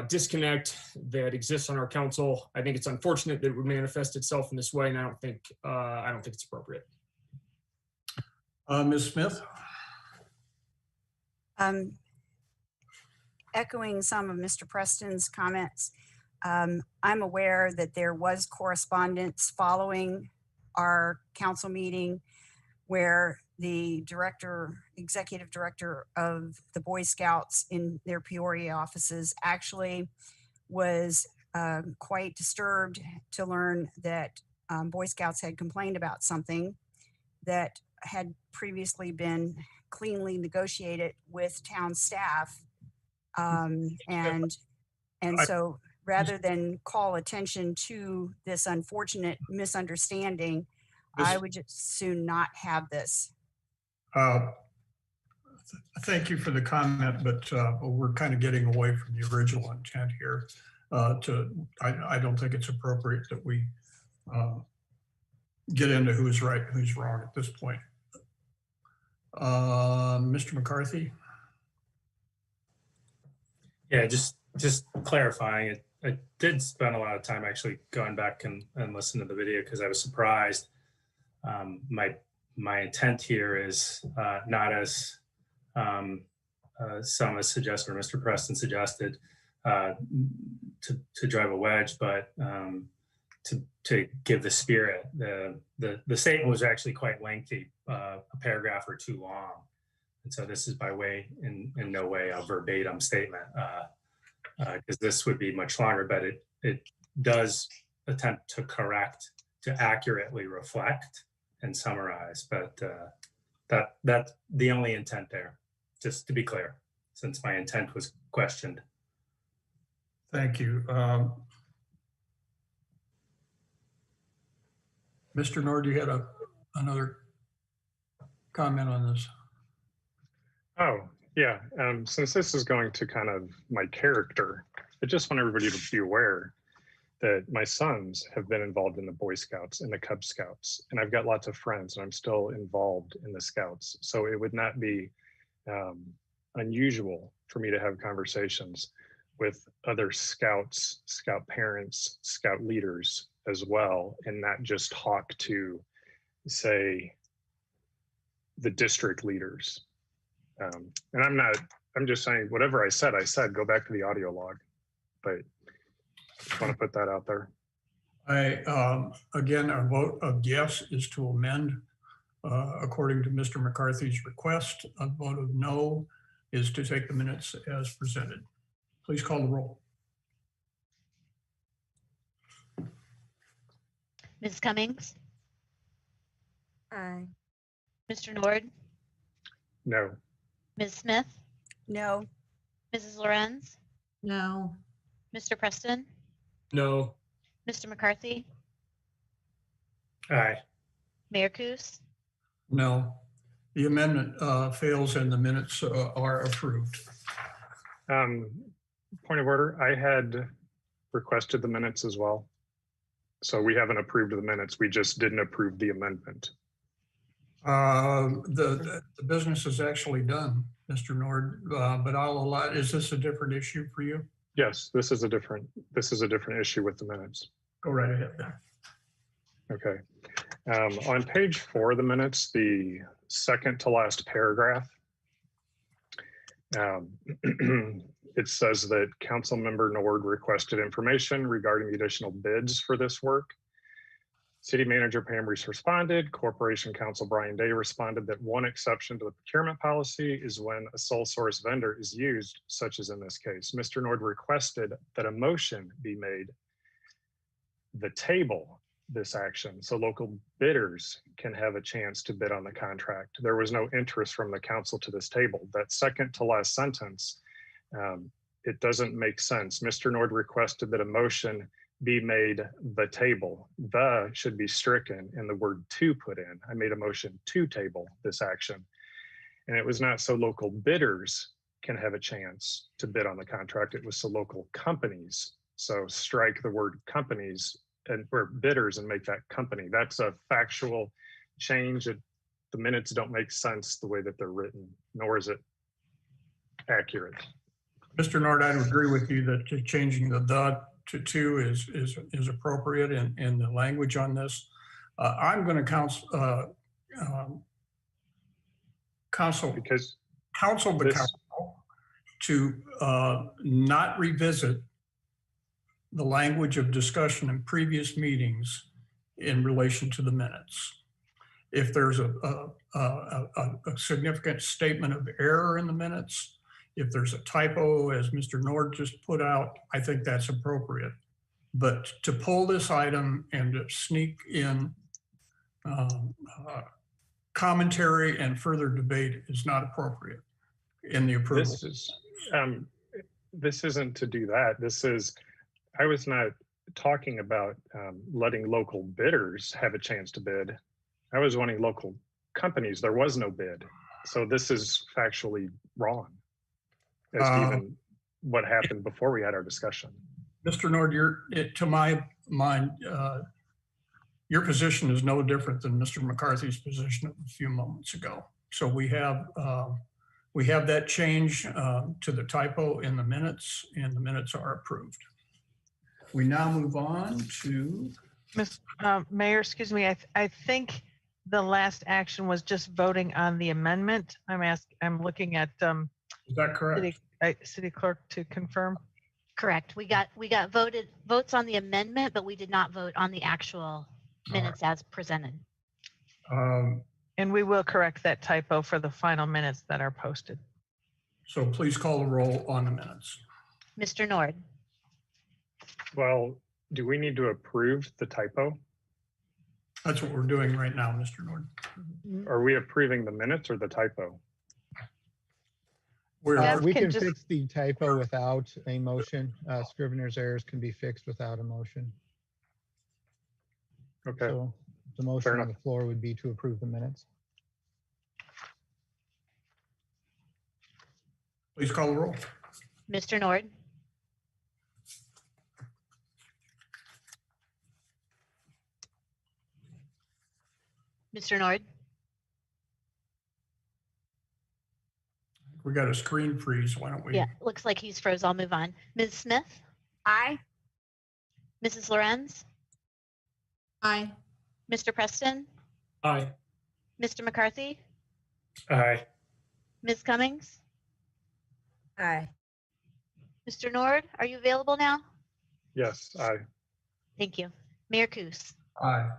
disconnect that exists on our council. I think it's unfortunate that it would manifest itself in this way, and I don't think it's appropriate. Ms. Smith. Echoing some of Mr. Preston's comments, I'm aware that there was correspondence following our council meeting where the executive director of the Boy Scouts in their Peoria offices actually was quite disturbed to learn that Boy Scouts had complained about something that had previously been cleanly negotiated with town staff. So rather than call attention to this unfortunate misunderstanding, I would just soon not have this. Thank you for the comment, but we're kind of getting away from the original intent here. I don't think it's appropriate that we get into who's right and who's wrong at this point. Mr. McCarthy. Yeah, just clarifying it. I did spend a lot of time actually going back and listening to the video because I was surprised. My intent here is not as some has suggested, or Mr. Preston suggested, to drive a wedge, but to give the spirit. The statement was actually quite lengthy, a paragraph or two long. And so this is by way, in no way, a verbatim statement, because this would be much longer, but it does attempt to correct, to accurately reflect and summarize. But That's the only intent there, just to be clear, since my intent was questioned. Thank you. Mr. Nord, you had another comment on this? Oh, yeah. Since this is going to kind of my character, I just want everybody to be aware that my sons have been involved in the Boy Scouts and the Cub Scouts, and I've got lots of friends, and I'm still involved in the Scouts. So it would not be unusual for me to have conversations with other Scouts, Scout parents, Scout leaders as well, and not just talk to, say, the district leaders. And I'm just saying, whatever I said, go back to the audio log, but just want to put that out there. Again, our vote of yes is to amend according to Mr. McCarthy's request. A vote of no is to take the minutes as presented. Please call the roll. Ms. Cummings, Aye. Mr. Nord, No. Ms. Smith, No. Mrs. Lorenz, No. Mr. Preston, No. Mr. McCarthy, Aye. Mayor Kus. No. The amendment fails and the minutes are approved. Point of order, I had requested the minutes as well. So we haven't approved the minutes. We just didn't approve the amendment. The business is actually done, Mr. Nord, but I'll allow, is this a different issue for you? Yes, this is a different issue with the minutes. Go right ahead. Okay. On page 4 of the minutes, the second to last paragraph, it says that Council Member Nord requested information regarding the additional bids for this work. City Manager Pam Reese responded. Corporation Counsel Brian Day responded that one exception to the procurement policy is when a sole source vendor is used, such as in this case. Mr. Nord requested that a motion be made the table this action so local bidders can have a chance to bid on the contract. There was no interest from the council to this table. That second to last sentence, it doesn't make sense. Mr. Nord requested that a motion be made the table. The should be stricken and the word to put in. I made a motion to table this action. And it was not so local bidders can have a chance to bid on the contract. It was so local companies. So strike the word companies or bidders and make that company. That's a factual change. The minutes don't make sense the way that they're written, nor is it accurate. Mr. Nord, I would agree with you that changing the to is appropriate in the language on this. I'm going to counsel to not revisit the language of discussion in previous meetings in relation to the minutes. If there's a significant statement of error in the minutes, if there's a typo, as Mr. Nord just put out, I think that's appropriate. But to pull this item and to sneak in commentary and further debate is not appropriate in the approval. This isn't to do that. I was not talking about letting local bidders have a chance to bid. I was wanting local companies. There was no bid. So this is factually wrong as to even what happened before we had our discussion. Mr. Nord, to my mind, your position is no different than Mr. McCarthy's position a few moments ago. So we have that change to the typo in the minutes, and the minutes are approved. We now move on to Mayor, excuse me. I think the last action was just voting on the amendment. I'm looking at is that correct? City Clerk to confirm. Correct. We got votes on the amendment, but we did not vote on the actual minutes as presented. And we will correct that typo for the final minutes that are posted. So please call the roll on the minutes. Mr. Nord, Well, do we need to approve the typo? That's what we're doing right now, Mr. Nord. Are we approving the minutes or the typo? We're, Staff We can can just- fix the typo without a motion. Scrivener's errors can be fixed without a motion. Okay, So the motion on enough. the floor would be to approve the minutes. please call the roll. Mr. Nord, Mr. Nord, We got a screen freeze. Why don't we? yeah, looks like he's froze. I'll move on. Ms. Smith, Aye. Mrs. Lorenz, Aye. Mr. Preston, Aye. Mr. McCarthy, Aye. Ms. Cummings, Aye. Mr. Nord, are you available now? yes, aye. Thank you. Mayor Kus. Aye.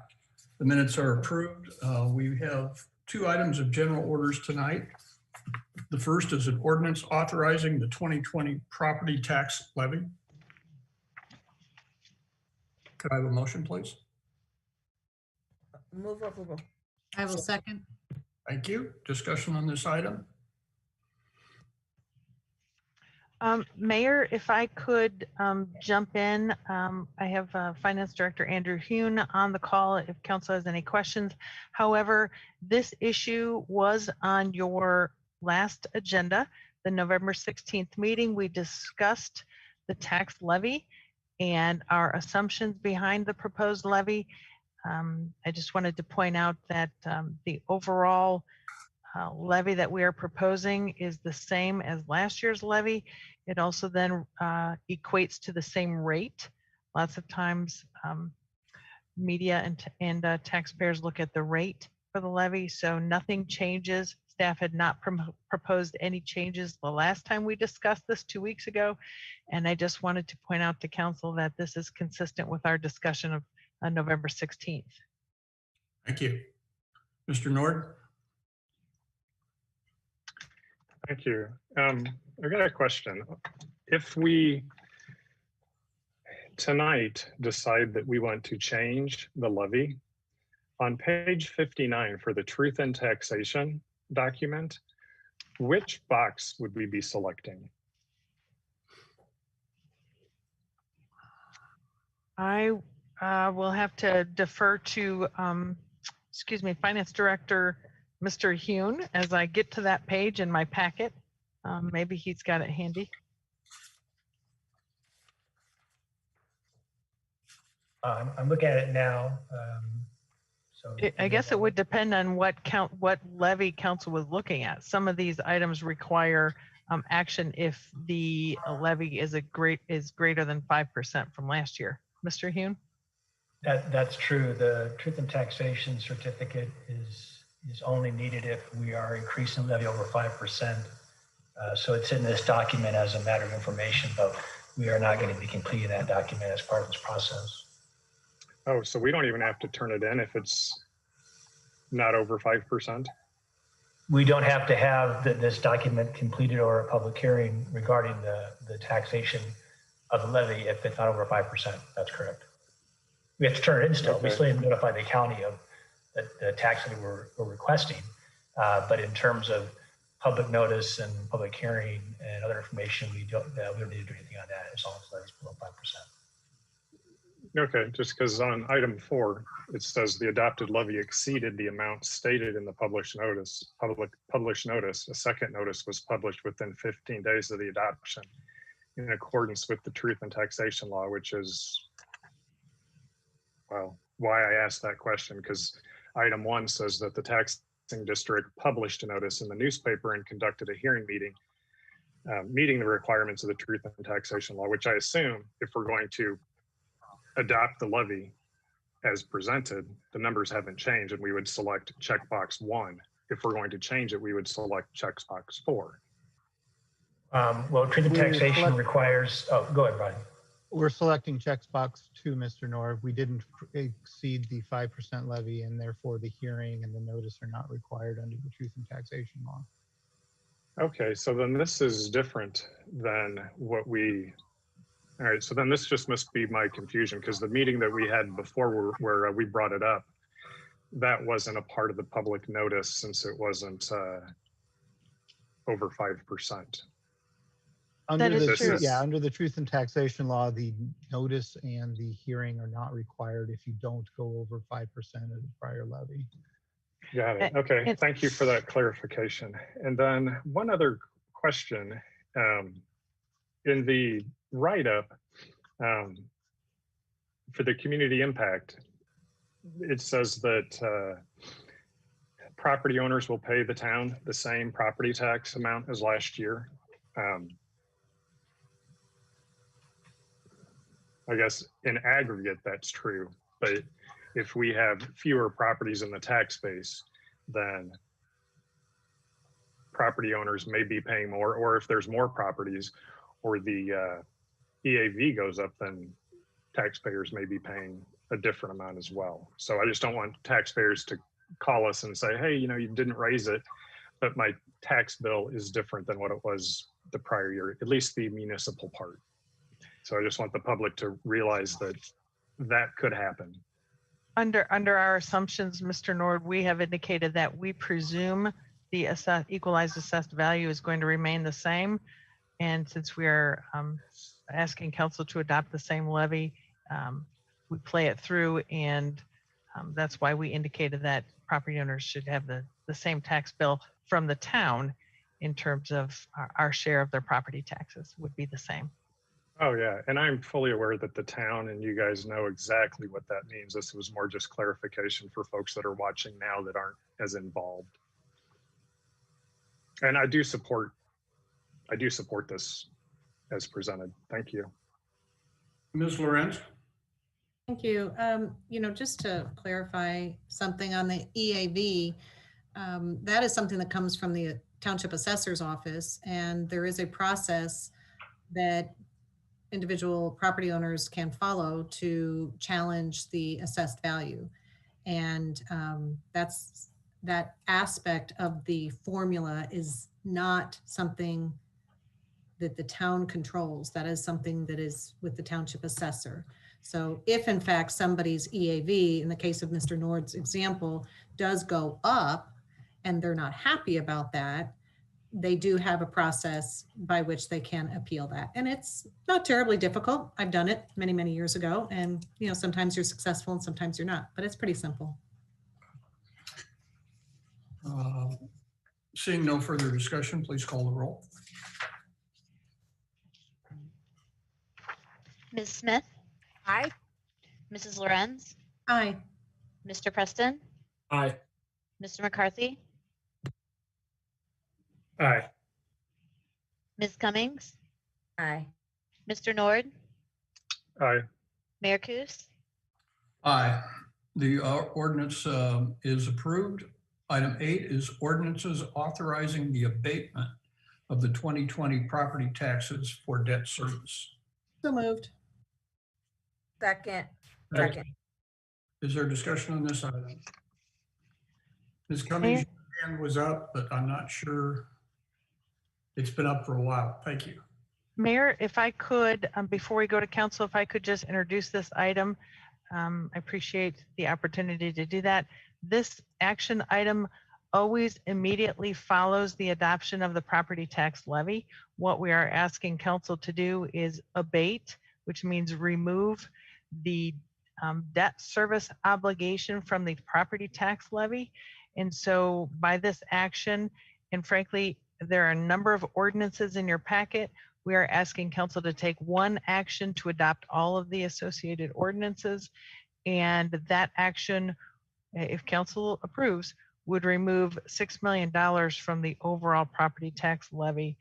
The minutes are approved. We have 2 items of general orders tonight. The first is an ordinance authorizing the 2020 property tax levy. Could I have a motion, please? Move approval. I will second. Thank you. Discussion on this item? Mayor, if I could jump in, I have Finance Director Andrew Hune on the call if council has any questions. However, this issue was on your last agenda, the November 16th meeting. We discussed the tax levy and our assumptions behind the proposed levy. I just wanted to point out that the overall levy that we are proposing is the same as last year's levy. It also then equates to the same rate. Lots of times media and taxpayers look at the rate for the levy, so nothing changes. Staff had not proposed any changes the last time we discussed this 2 weeks ago. And I just wanted to point out to council that this is consistent with our discussion of November 16th. Thank you. Mr. Nord? Thank you. I got a question. If we tonight decide that we want to change the levy, on page 59 for the truth in taxation document, which box would we be selecting? I will have to defer to, excuse me, Finance Director, Mr. Hune, as I get to that page in my packet. Maybe he's got it handy. I'm looking at it now. So I guess it would depend on what levy council was looking at. Some of these items require action if the levy is greater than 5% from last year. Mr. Hune? That's true. The truth in taxation certificate is only needed if we are increasing levy over 5%. So it's in this document as a matter of information, but we are not going to be completing that document as part of this process. Oh, so we don't even have to turn it in if it's not over 5%? We don't have to have this document completed or a public hearing regarding the taxation of the levy if it's not over 5%. That's correct. We have to turn it in still. We still need to notify the county of the tax that we're requesting. But in terms of public notice and public hearing and other information, we don't need to do anything on that as long as the levy's below 5%. Okay, just because on item 4, it says the adopted levy exceeded the amount stated in the published notice. A second notice was published within 15 days of the adoption in accordance with the truth and taxation law, which is, well, why I asked that question, because item 1 says that the taxing district published a notice in the newspaper and conducted a hearing meeting, meeting the requirements of the truth and taxation law, which I assume if we're going to adopt the levy as presented, the numbers haven't changed and we would select checkbox 1. If we're going to change it, we would select checkbox 4. Well, truth in taxation requires, oh, go ahead, Brian. We're selecting checkbox 2, Mr. Nord. We didn't exceed the 5% levy, and therefore the hearing and the notice are not required under the truth and taxation law. Okay, so then this is different than what we, all right, so then this just must be my confusion, because the meeting that we had before where we brought it up, that wasn't a part of the public notice since it wasn't over 5%. Under is the, true. yeah, under the truth in taxation law, the notice and the hearing are not required if you don't go over 5% of the prior levy. Got it. Okay, thank you for that clarification. And then one other question. In the write-up for the community impact, it says that property owners will pay the town the same property tax amount as last year. I guess in aggregate, that's true. But if we have fewer properties in the tax base, then property owners may be paying more, or if there's more properties or the EAV goes up, then taxpayers may be paying a different amount as well. So I just don't want taxpayers to call us and say, hey, you know, you didn't raise it, but my tax bill is different than what it was the prior year, at least the municipal part. So I just want the public to realize that that could happen. Under our assumptions, Mr. Nord, we have indicated that we presume the equalized assessed value is going to remain the same. And since we are asking council to adopt the same levy, we play it through, and that's why we indicated that property owners should have the same tax bill from the town in terms of our share of their property taxes would be the same. Oh yeah, and I'm fully aware that the town and you guys know exactly what that means. This was more just clarification for folks that are watching now that aren't as involved. And I do support this as presented. Thank you. Ms. Lorenz? Thank you. You know, just to clarify something on the EAV, that is something that comes from the Township Assessor's Office, and there is a process that individual property owners can follow to challenge the assessed value. And that aspect of the formula is not something that the town controls. That is something that is with the township assessor. So if in fact somebody's EAV, in the case of Mr. Nord's example, does go up and they're not happy about that, they do have a process by which they can appeal that. And it's not terribly difficult. I've done it many, many years ago. And, you know, sometimes you're successful and sometimes you're not, but it's pretty simple. Seeing no further discussion, please call the roll. Ms. Smith, Aye. Mrs. Lorenz, Aye. Mr. Preston, Aye. Mr. McCarthy, Aye. Ms. Cummings, Aye. Mr. Nord, Aye. Mayor Kus. Aye. The ordinance is approved. Item 8 is ordinances authorizing the abatement of the 2020 property taxes for debt service. So moved. Second. Second. Second. Is there discussion on this item? Ms. Cummings, your hand was up, but I'm not sure. It's been up for a while. Thank you. Mayor, if I could, before we go to council, if I could just introduce this item, I appreciate the opportunity to do that. This action item always immediately follows the adoption of the property tax levy. What we are asking council to do is abate, which means remove the debt service obligation from the property tax levy. And so by this action, and frankly, there are a number of ordinances in your packet, we are asking council to take one action to adopt all of the associated ordinances. And that action, if council approves, would remove $6 million from the overall property tax levy.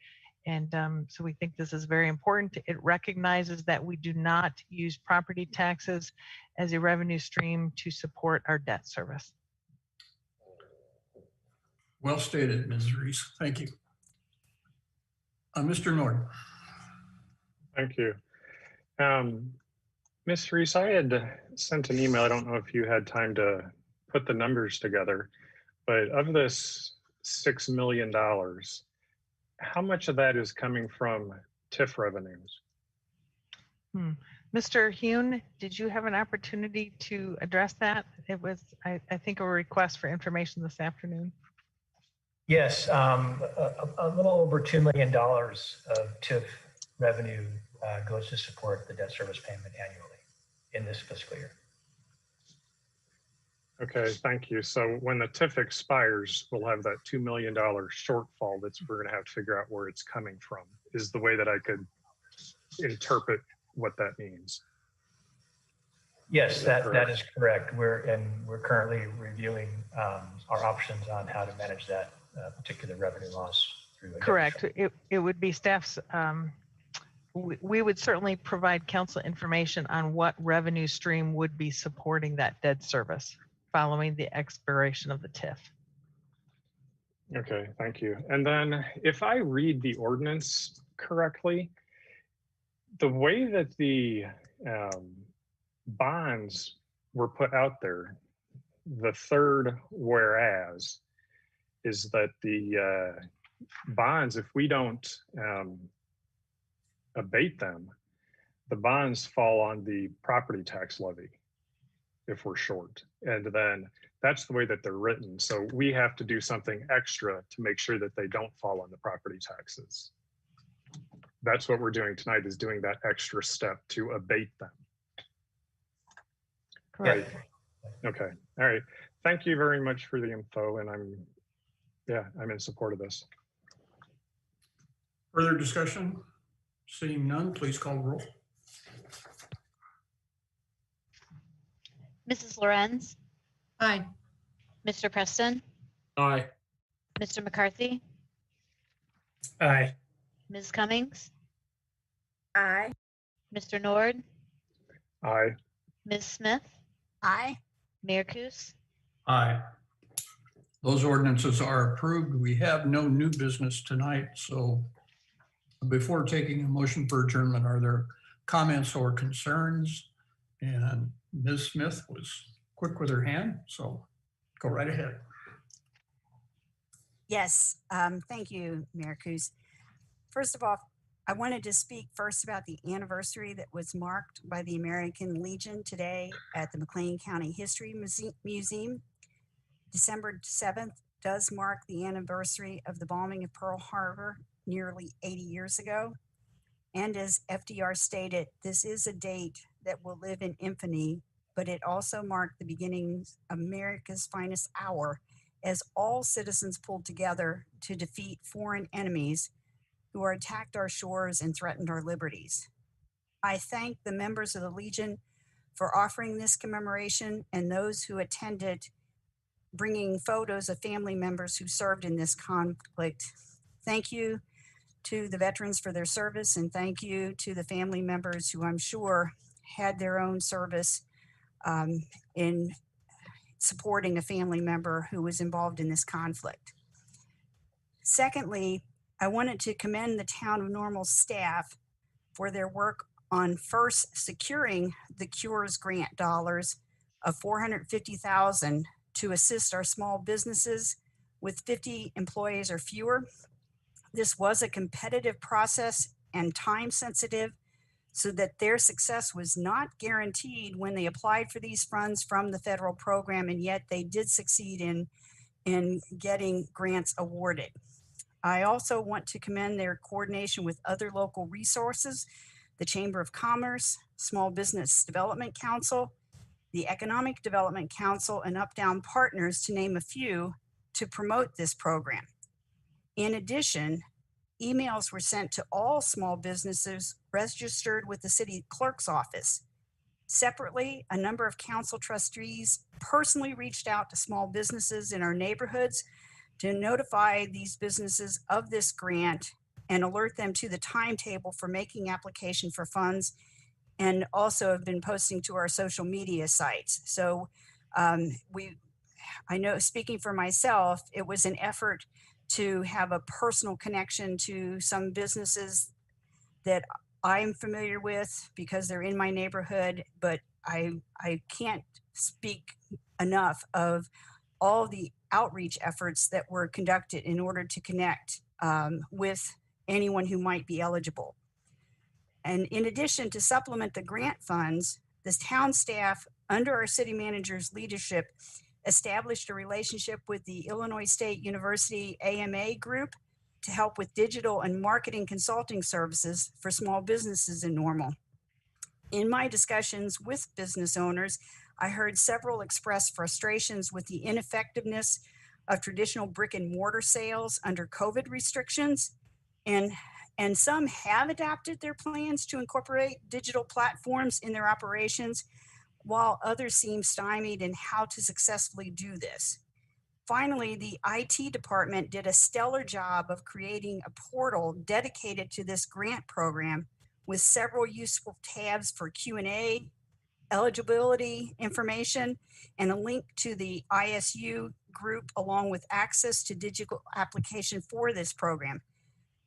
And so we think this is very important. It recognizes that we do not use property taxes as a revenue stream to support our debt service. Well stated, Ms. Reese. Thank you. Mr. Nord. Thank you. Ms. Reese, I had sent an email. I don't know if you had time to put the numbers together, but of this $6 million, how much of that is coming from TIF revenues? Mr. Hune, did you have an opportunity to address that? It was, I think, a request for information this afternoon. Yes, a little over $2 million of TIF revenue goes to support the debt service payment annually in this fiscal year. Okay, thank you. So when the TIF expires, we'll have that $2 million shortfall that's we're going to have to figure out where it's coming from, is the way that I could interpret what that means. Yes, that is correct. We're currently reviewing our options on how to manage that particular revenue loss through. Correct. It would be staff's. We would certainly provide council information on what revenue stream would be supporting that debt service following the expiration of the TIF. Okay, thank you. And then if I read the ordinance correctly, the way that the bonds were put out there, the third whereas is that the bonds, if we don't abate them, the bonds fall on the property tax levy if we're short. And then that's the way that they're written. So we have to do something extra to make sure that they don't fall on the property taxes. That's what we're doing tonight, is doing that extra step to abate them. Correct. Right. Okay. All right. Thank you very much for the info. And I'm in support of this. Further discussion? Seeing none, please call the roll. Mrs. Lorenz, Aye. Mr. Preston, Aye. Mr. McCarthy, Aye. Ms. Cummings, Aye. Mr. Nord, Aye. Ms. Smith, Aye. Mayor Kus. Aye. Those ordinances are approved. We have no new business tonight, so before taking a motion for adjournment, are there comments or concerns? And Ms. Smith was quick with her hand, so go right ahead. Yes, thank you, Mayor Kus. First of all, I wanted to speak first about the anniversary that was marked by the American Legion today at the McLean County History Museum. December 7th does mark the anniversary of the bombing of Pearl Harbor nearly 80 years ago. And as FDR stated, this is a date that will live in infamy, but it also marked the beginning of America's finest hour as all citizens pulled together to defeat foreign enemies who attacked our shores and threatened our liberties. I thank the members of the Legion for offering this commemoration and those who attended, bringing photos of family members who served in this conflict. Thank you to the veterans for their service, and thank you to the family members who I'm sure had their own service in supporting a family member who was involved in this conflict. Secondly, I wanted to commend the Town of Normal staff for their work on first securing the Cures grant dollars of $450,000 to assist our small businesses with 50 employees or fewer. This was a competitive process and time sensitive, so that their success was not guaranteed when they applied for these funds from the federal program, and yet they did succeed in getting grants awarded. I also want to commend their coordination with other local resources, the Chamber of Commerce, Small Business Development Council, the Economic Development Council, and Up-Down Partners, to name a few, to promote this program. In addition, emails were sent to all small businesses registered with the city clerk's office. Separately, a number of council trustees personally reached out to small businesses in our neighborhoods to notify these businesses of this grant and alert them to the timetable for making application for funds, and also have been posting to our social media sites. So I know, speaking for myself, it was an effort to have a personal connection to some businesses that I'm familiar with because they're in my neighborhood, but I can't speak enough of all the outreach efforts that were conducted in order to connect with anyone who might be eligible. And in addition, to supplement the grant funds, this town staff, under our city manager's leadership, established a relationship with the Illinois State University AMA group to help with digital and marketing consulting services for small businesses in Normal. In my discussions with business owners, I heard several express frustrations with the ineffectiveness of traditional brick and mortar sales under COVID restrictions. And some have adapted their plans to incorporate digital platforms in their operations, while others seem stymied in how to successfully do this. Finally, the IT department did a stellar job of creating a portal dedicated to this grant program with several useful tabs for Q&A, eligibility information, and a link to the ISU group, along with access to digital application for this program.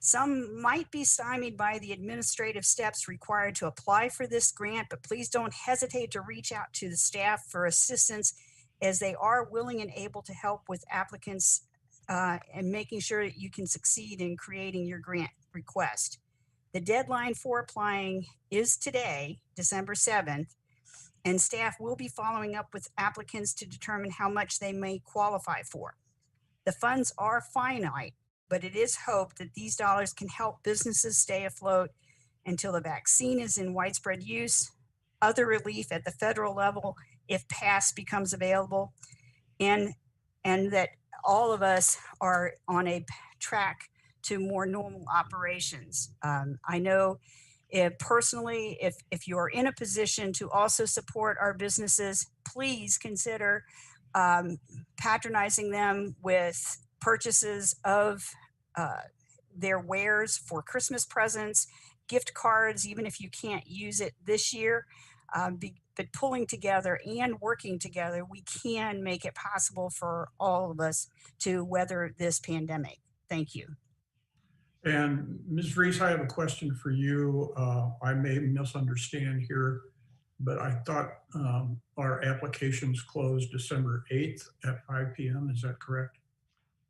Some might be stymied by the administrative steps required to apply for this grant, but please don't hesitate to reach out to the staff for assistance, as they are willing and able to help with applicants and making sure that you can succeed in creating your grant request. The deadline for applying is today, December 7th, and staff will be following up with applicants to determine how much they may qualify for. The funds are finite, but it is hoped that these dollars can help businesses stay afloat until the vaccine is in widespread use, other relief at the federal level, if passed, becomes available, and that all of us are on a track to more normal operations. I know personally, if you're in a position to also support our businesses, please consider patronizing them with purchases of their wares for Christmas presents, gift cards, even if you can't use it this year. But pulling together and working together, we can make it possible for all of us to weather this pandemic. Thank you. And Ms. Reese, I have a question for you. I may misunderstand here, but I thought our applications closed December 8th at 5 p.m. Is that correct?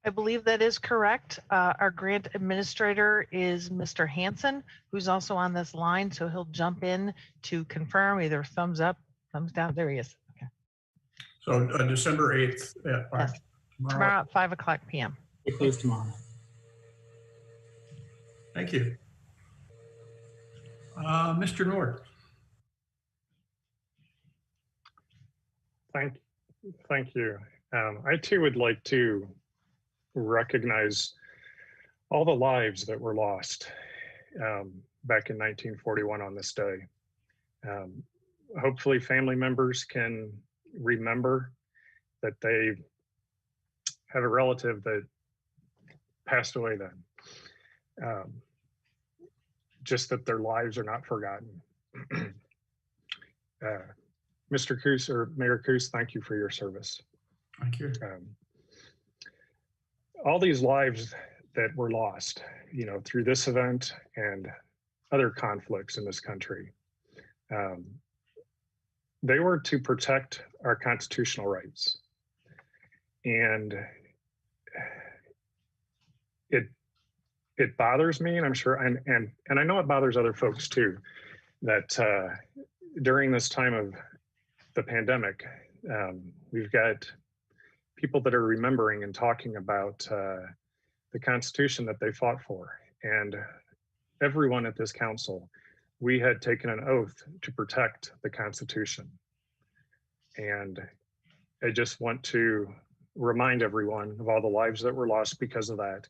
I believe that is correct. Our grant administrator is Mr. Hanson, who's also on this line, so he'll jump in to confirm either thumbs up, thumbs down. There he is. Okay. So December 8th at 5. Yes. Tomorrow at 5 o'clock p.m. It closed tomorrow. Thank you. Mr. Nord. Thank you. I too would like to recognize all the lives that were lost back in 1941 on this day. Hopefully family members can remember that they have a relative that passed away then. Just that their lives are not forgotten. Mr. Coos, or Mayor Coos, thank you for your service. Thank you. All these lives that were lost, through this event and other conflicts in this country, they were to protect our constitutional rights. And it bothers me, and I'm sure, and I know it bothers other folks too, that during this time of the pandemic, we've got people that are remembering and talking about the Constitution that they fought for. And everyone at this council, we had taken an oath to protect the Constitution. And I just want to remind everyone of all the lives that were lost because of that,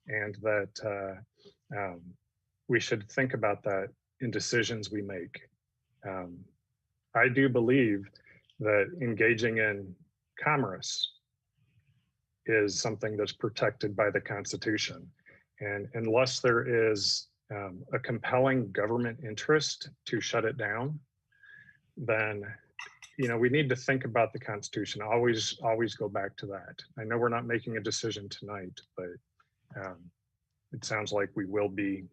and that we should think about that in decisions we make. I do believe that engaging in commerce is something that's protected by the Constitution. And unless there is a compelling government interest to shut it down, then we need to think about the Constitution. Always go back to that. I know we're not making a decision tonight, but it sounds like we will be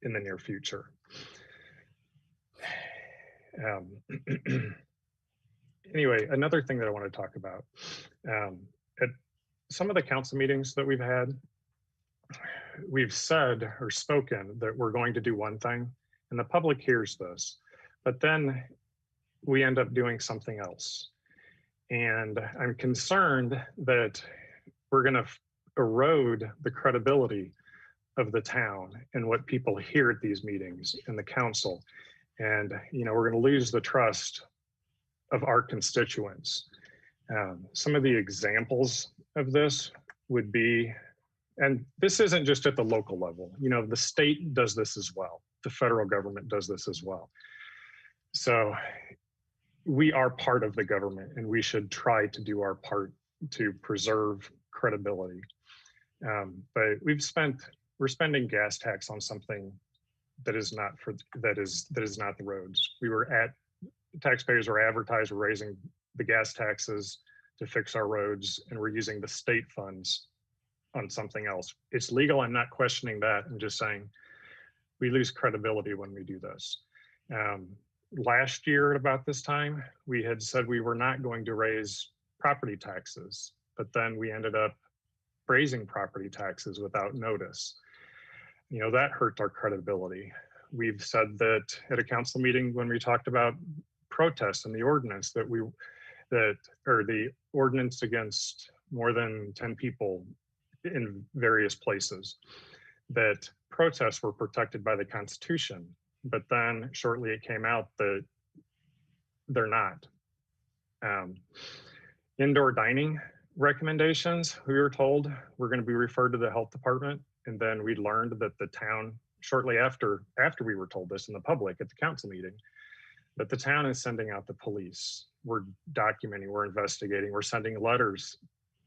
in the near future. Anyway, another thing that I want to talk about, at some of the council meetings that we've had, we've said or spoken that we're going to do one thing, and the public hears this, but then we end up doing something else. And I'm concerned that we're going to erode the credibility of the town and what people hear at these meetings in the council. And, we're going to lose the trust of our constituents. Some of the examples of this would be, and this isn't just at the local level, the state does this as well. The federal government does this as well. So we are part of the government and we should try to do our part to preserve credibility. But we're spending gas tax on something that is not not the roads. Taxpayers are advertised, we're raising the gas taxes to fix our roads, and we're using the state funds on something else. It's legal, I'm not questioning that. I'm just saying we lose credibility when we do this. Last year at about this time, we had said we were not going to raise property taxes, but then we ended up raising property taxes without notice. That hurt our credibility. We've said that at a council meeting when we talked about protests and the ordinance or the ordinance against more than 10 people in various places, that protests were protected by the Constitution. But then shortly it came out that they're not. Indoor dining recommendations, we were told we're going to be referred to the health department. And then we learned that the town, shortly after we were told this in the public at the council meeting, that the town is sending out the police. We're documenting, we're investigating, we're sending letters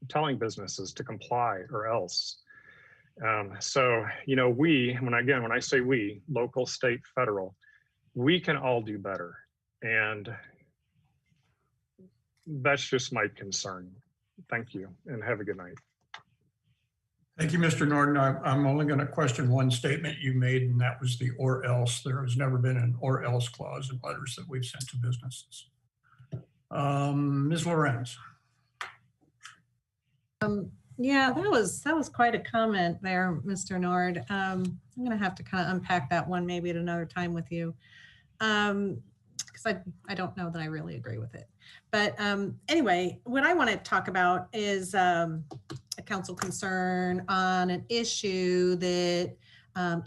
telling businesses to comply or else. So, when I say we, local, state, federal, we can all do better. And that's just my concern. Thank you and have a good night. Thank you, Mr. Norton. I'm only going to question one statement you made, and that was the or else. There has never been an or else clause in letters that we've sent to businesses. Ms. Lorenz. Yeah, that was quite a comment there, Mr. Nord. I'm going to have to kind of unpack that one maybe at another time with you, because I don't know that I really agree with it. But anyway, what I want to talk about is a council concern on an issue that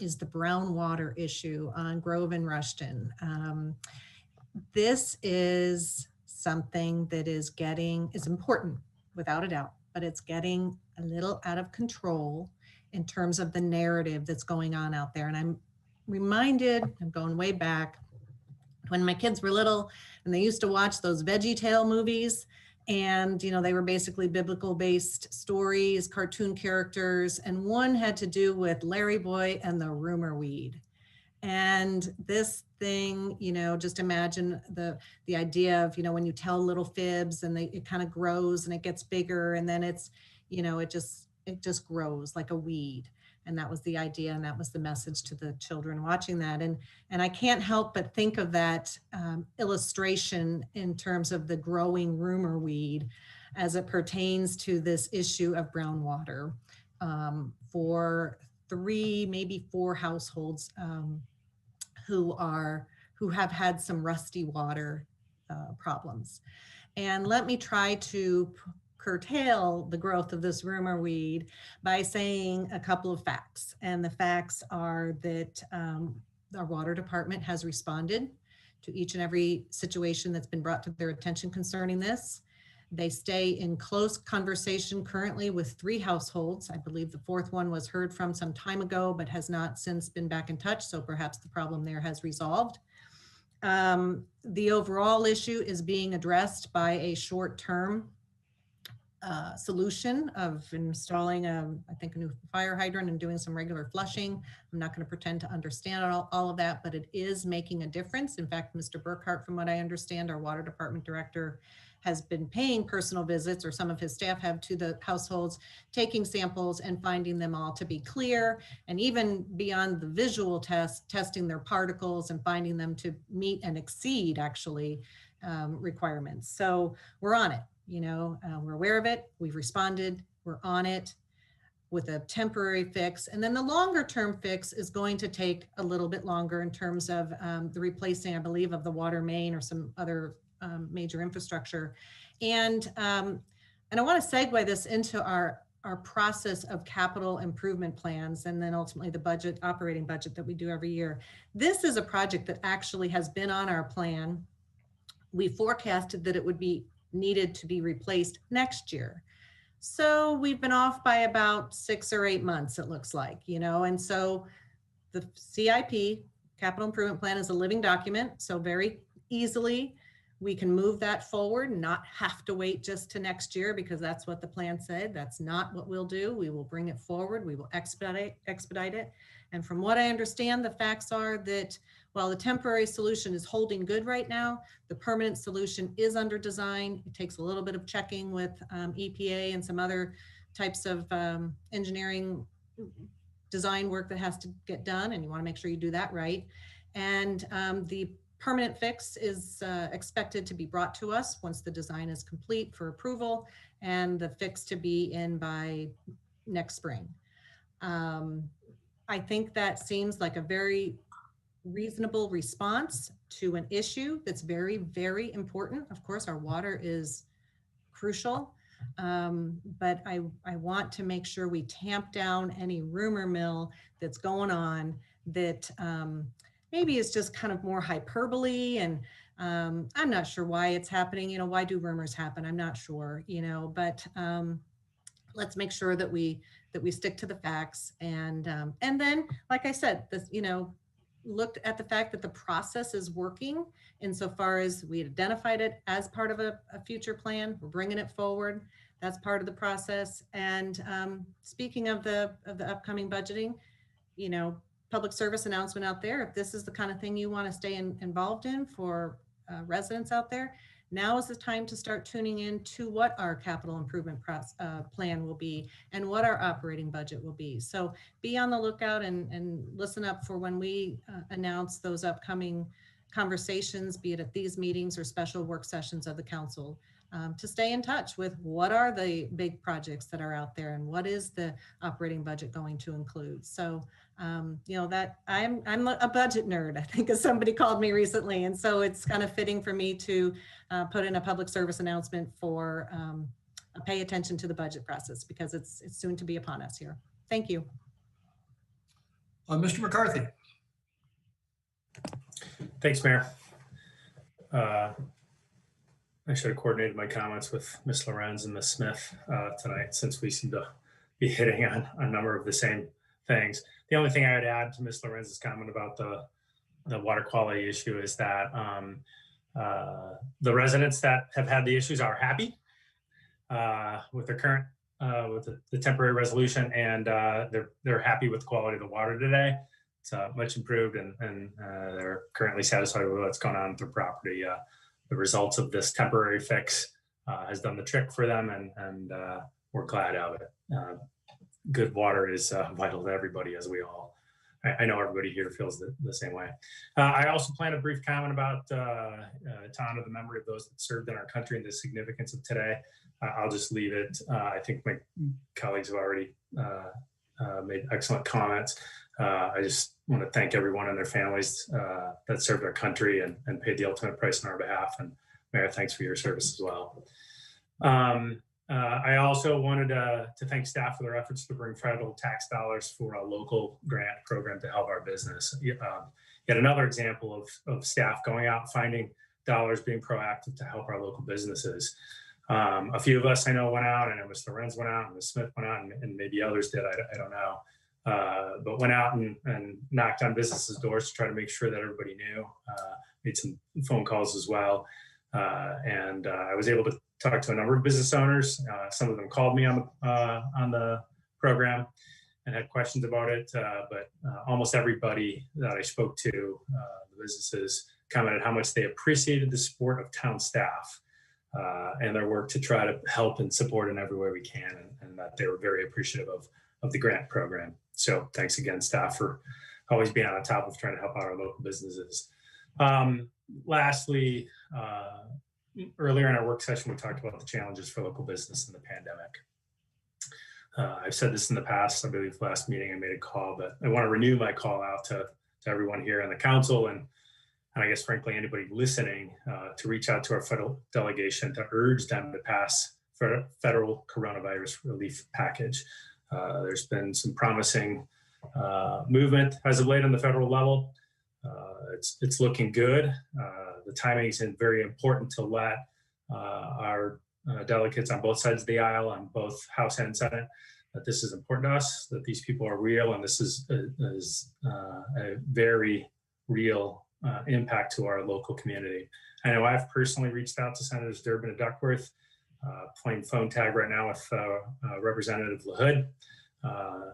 is the brown water issue on Grove and Rushton. This is something that is important without a doubt, but it's getting a little out of control in terms of the narrative that's going on out there. And I'm going way back when my kids were little and they used to watch those VeggieTale movies, and they were basically biblical based stories, cartoon characters, and one had to do with Larry Boy and the rumor weed. And this thing, just imagine the idea of, when you tell little fibs and it kind of grows and it gets bigger, and then it's, it just grows like a weed. And that was the idea, and that was the message to the children watching that. And I can't help but think of that illustration in terms of the growing rumor weed as it pertains to this issue of brown water for 3, maybe 4 households who have had some rusty water problems. And let me try to curtail the growth of this rumor weed by saying a couple of facts. And the facts are that our water department has responded to each and every situation that's been brought to their attention concerning this. They stay in close conversation currently with 3 households. I believe the 4th one was heard from some time ago, but has not since been back in touch. So perhaps the problem there has resolved. The overall issue is being addressed by a short-term solution of installing I think a new fire hydrant and doing some regular flushing. I'm not going to pretend to understand all of that, but it is making a difference. In fact, Mr. Burkhart, from what I understand, our water department director, has been paying personal visits, or some of his staff have, to the households, taking samples and finding them all to be clear, and even beyond the visual testing their particles and finding them to meet and exceed actually requirements. So we're on it. We're aware of it. We've responded. We're on it. with a temporary fix. And then the longer term fix is going to take a little bit longer in terms of the replacing, I believe, of the water main or some other major infrastructure. And I want to segue this into our process of capital improvement plans, and then ultimately the budget, operating budget that we do every year. This is a project that actually has been on our plan. We forecasted that it would be needed to be replaced next year. So we've been off by about 6 or 8 months, it looks like, you know, and so the CIP, capital improvement plan, is a living document. So very easily we can move that forward and not have to wait just to next year, because that's what the plan said. That's not what we'll do. We will bring it forward. We will expedite it. And from what I understand, the facts are that while the temporary solution is holding good right now, the permanent solution is under design. It takes a little bit of checking with EPA and some other types of engineering design work that has to get done, and you want to make sure you do that right. And the permanent fix is expected to be brought to us once the design is complete for approval, and the fix to be in by next spring. I think that seems like a very reasonable response to an issue that's very, very important. Of course, our water is crucial, but I want to make sure we tamp down any rumor mill that's going on that maybe it's just kind of more hyperbole, and I'm not sure why it's happening. You know, why do rumors happen? I'm not sure, you know, but let's make sure that we stick to the facts. And then, like I said, this, you know, looked at the fact that the process is working insofar as we identified it as part of a future plan. We're bringing it forward. That's part of the process. And speaking of the upcoming budgeting, you know, public service announcement out there. If this is the kind of thing you want to stay involved in for residents out there, now is the time to start tuning in to what our capital improvement plan will be and what our operating budget will be. So be on the lookout and listen up for when we announce those upcoming conversations, be it at these meetings or special work sessions of the council, to stay in touch with what are the big projects that are out there and what is the operating budget going to include. So you know, that I'm a budget nerd, I think, as somebody called me recently. And so it's kind of fitting for me to put in a public service announcement for pay attention to the budget process, because it's soon to be upon us here. Thank you. Mr. McCarthy. Thanks, Mayor. I should have coordinated my comments with Ms. Lorenz and Ms. Smith tonight, since we seem to be hitting on a number of the same things. The only thing I would add to Ms. Lorenz's comment about the water quality issue is that the residents that have had the issues are happy with the current, with the temporary resolution, and they're happy with the quality of the water today. It's much improved, and they're currently satisfied with what's going on with their property. The results of this temporary fix has done the trick for them, and we're glad of it. Good water is vital to everybody, as we all, I know everybody here feels the same way. I also plan a brief comment about to honor the memory of those that served in our country and the significance of today. I'll just leave it. I think my colleagues have already made excellent comments. I just want to thank everyone and their families that served our country and paid the ultimate price on our behalf. And Mayor, thanks for your service as well. I also wanted to thank staff for their efforts to bring federal tax dollars for a local grant program to help our business. Yet another example of staff going out, finding dollars, being proactive to help our local businesses. A few of us I know went out, and Mr. Lorenz went out, and Ms. Smith went out, and maybe others did, I don't know. But went out and knocked on businesses' doors to try to make sure that everybody knew. Made some phone calls as well. And I was able to talk to a number of business owners. Some of them called me on the program and had questions about it. But almost everybody that I spoke to, the businesses, commented how much they appreciated the support of town staff and their work to try to help and support in every way we can, and that they were very appreciative of the grant program. So thanks again, staff, for always being on top of trying to help out our local businesses. Lastly, earlier in our work session, we talked about the challenges for local business in the pandemic. I've said this in the past. I believe last meeting I made a call, but I want to renew my call out to everyone here on the council and I guess frankly anybody listening to reach out to our federal delegation to urge them to pass federal coronavirus relief package. There's been some promising movement as of late on the federal level. It's looking good. The timing is very important to let our delegates on both sides of the aisle, on both House and Senate, that this is important to us, that these people are real, and this is a very real impact to our local community. I know I've personally reached out to Senators Durbin and Duckworth, playing phone tag right now with Representative LaHood,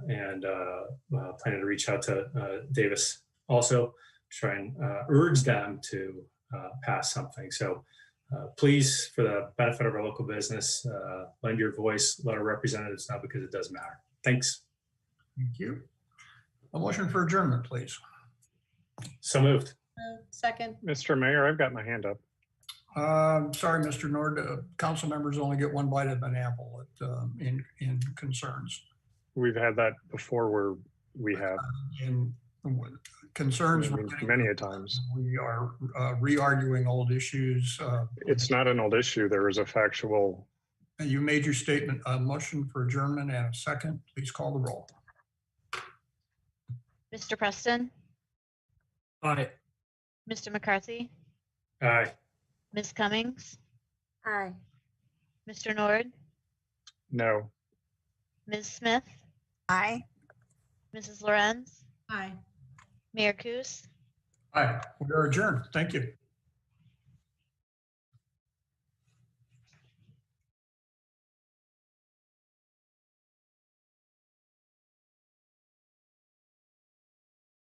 and planning to reach out to Davis also to try and urge them to pass something. So please, for the benefit of our local business, lend your voice, let our representatives know, because it does matter. Thanks. Thank you. A motion for adjournment, please. So moved. Second. Mr. Mayor, I've got my hand up. Sorry, Mr. Nord, council members only get one bite of an apple in concerns. We've had that before where we have. In concerns, many a times. We are re-arguing old issues. It's not an old issue. There is a factual. You made your statement. A motion for adjournment and a second. Please call the roll. Mr. Preston, Aye. Mr. McCarthy, Aye. Ms. Cummings, Aye. Mr. Nord, No. Ms. Smith, Aye. Mrs. Lorenz, Aye. Mayor Kus. Aye, we are adjourned. Thank you.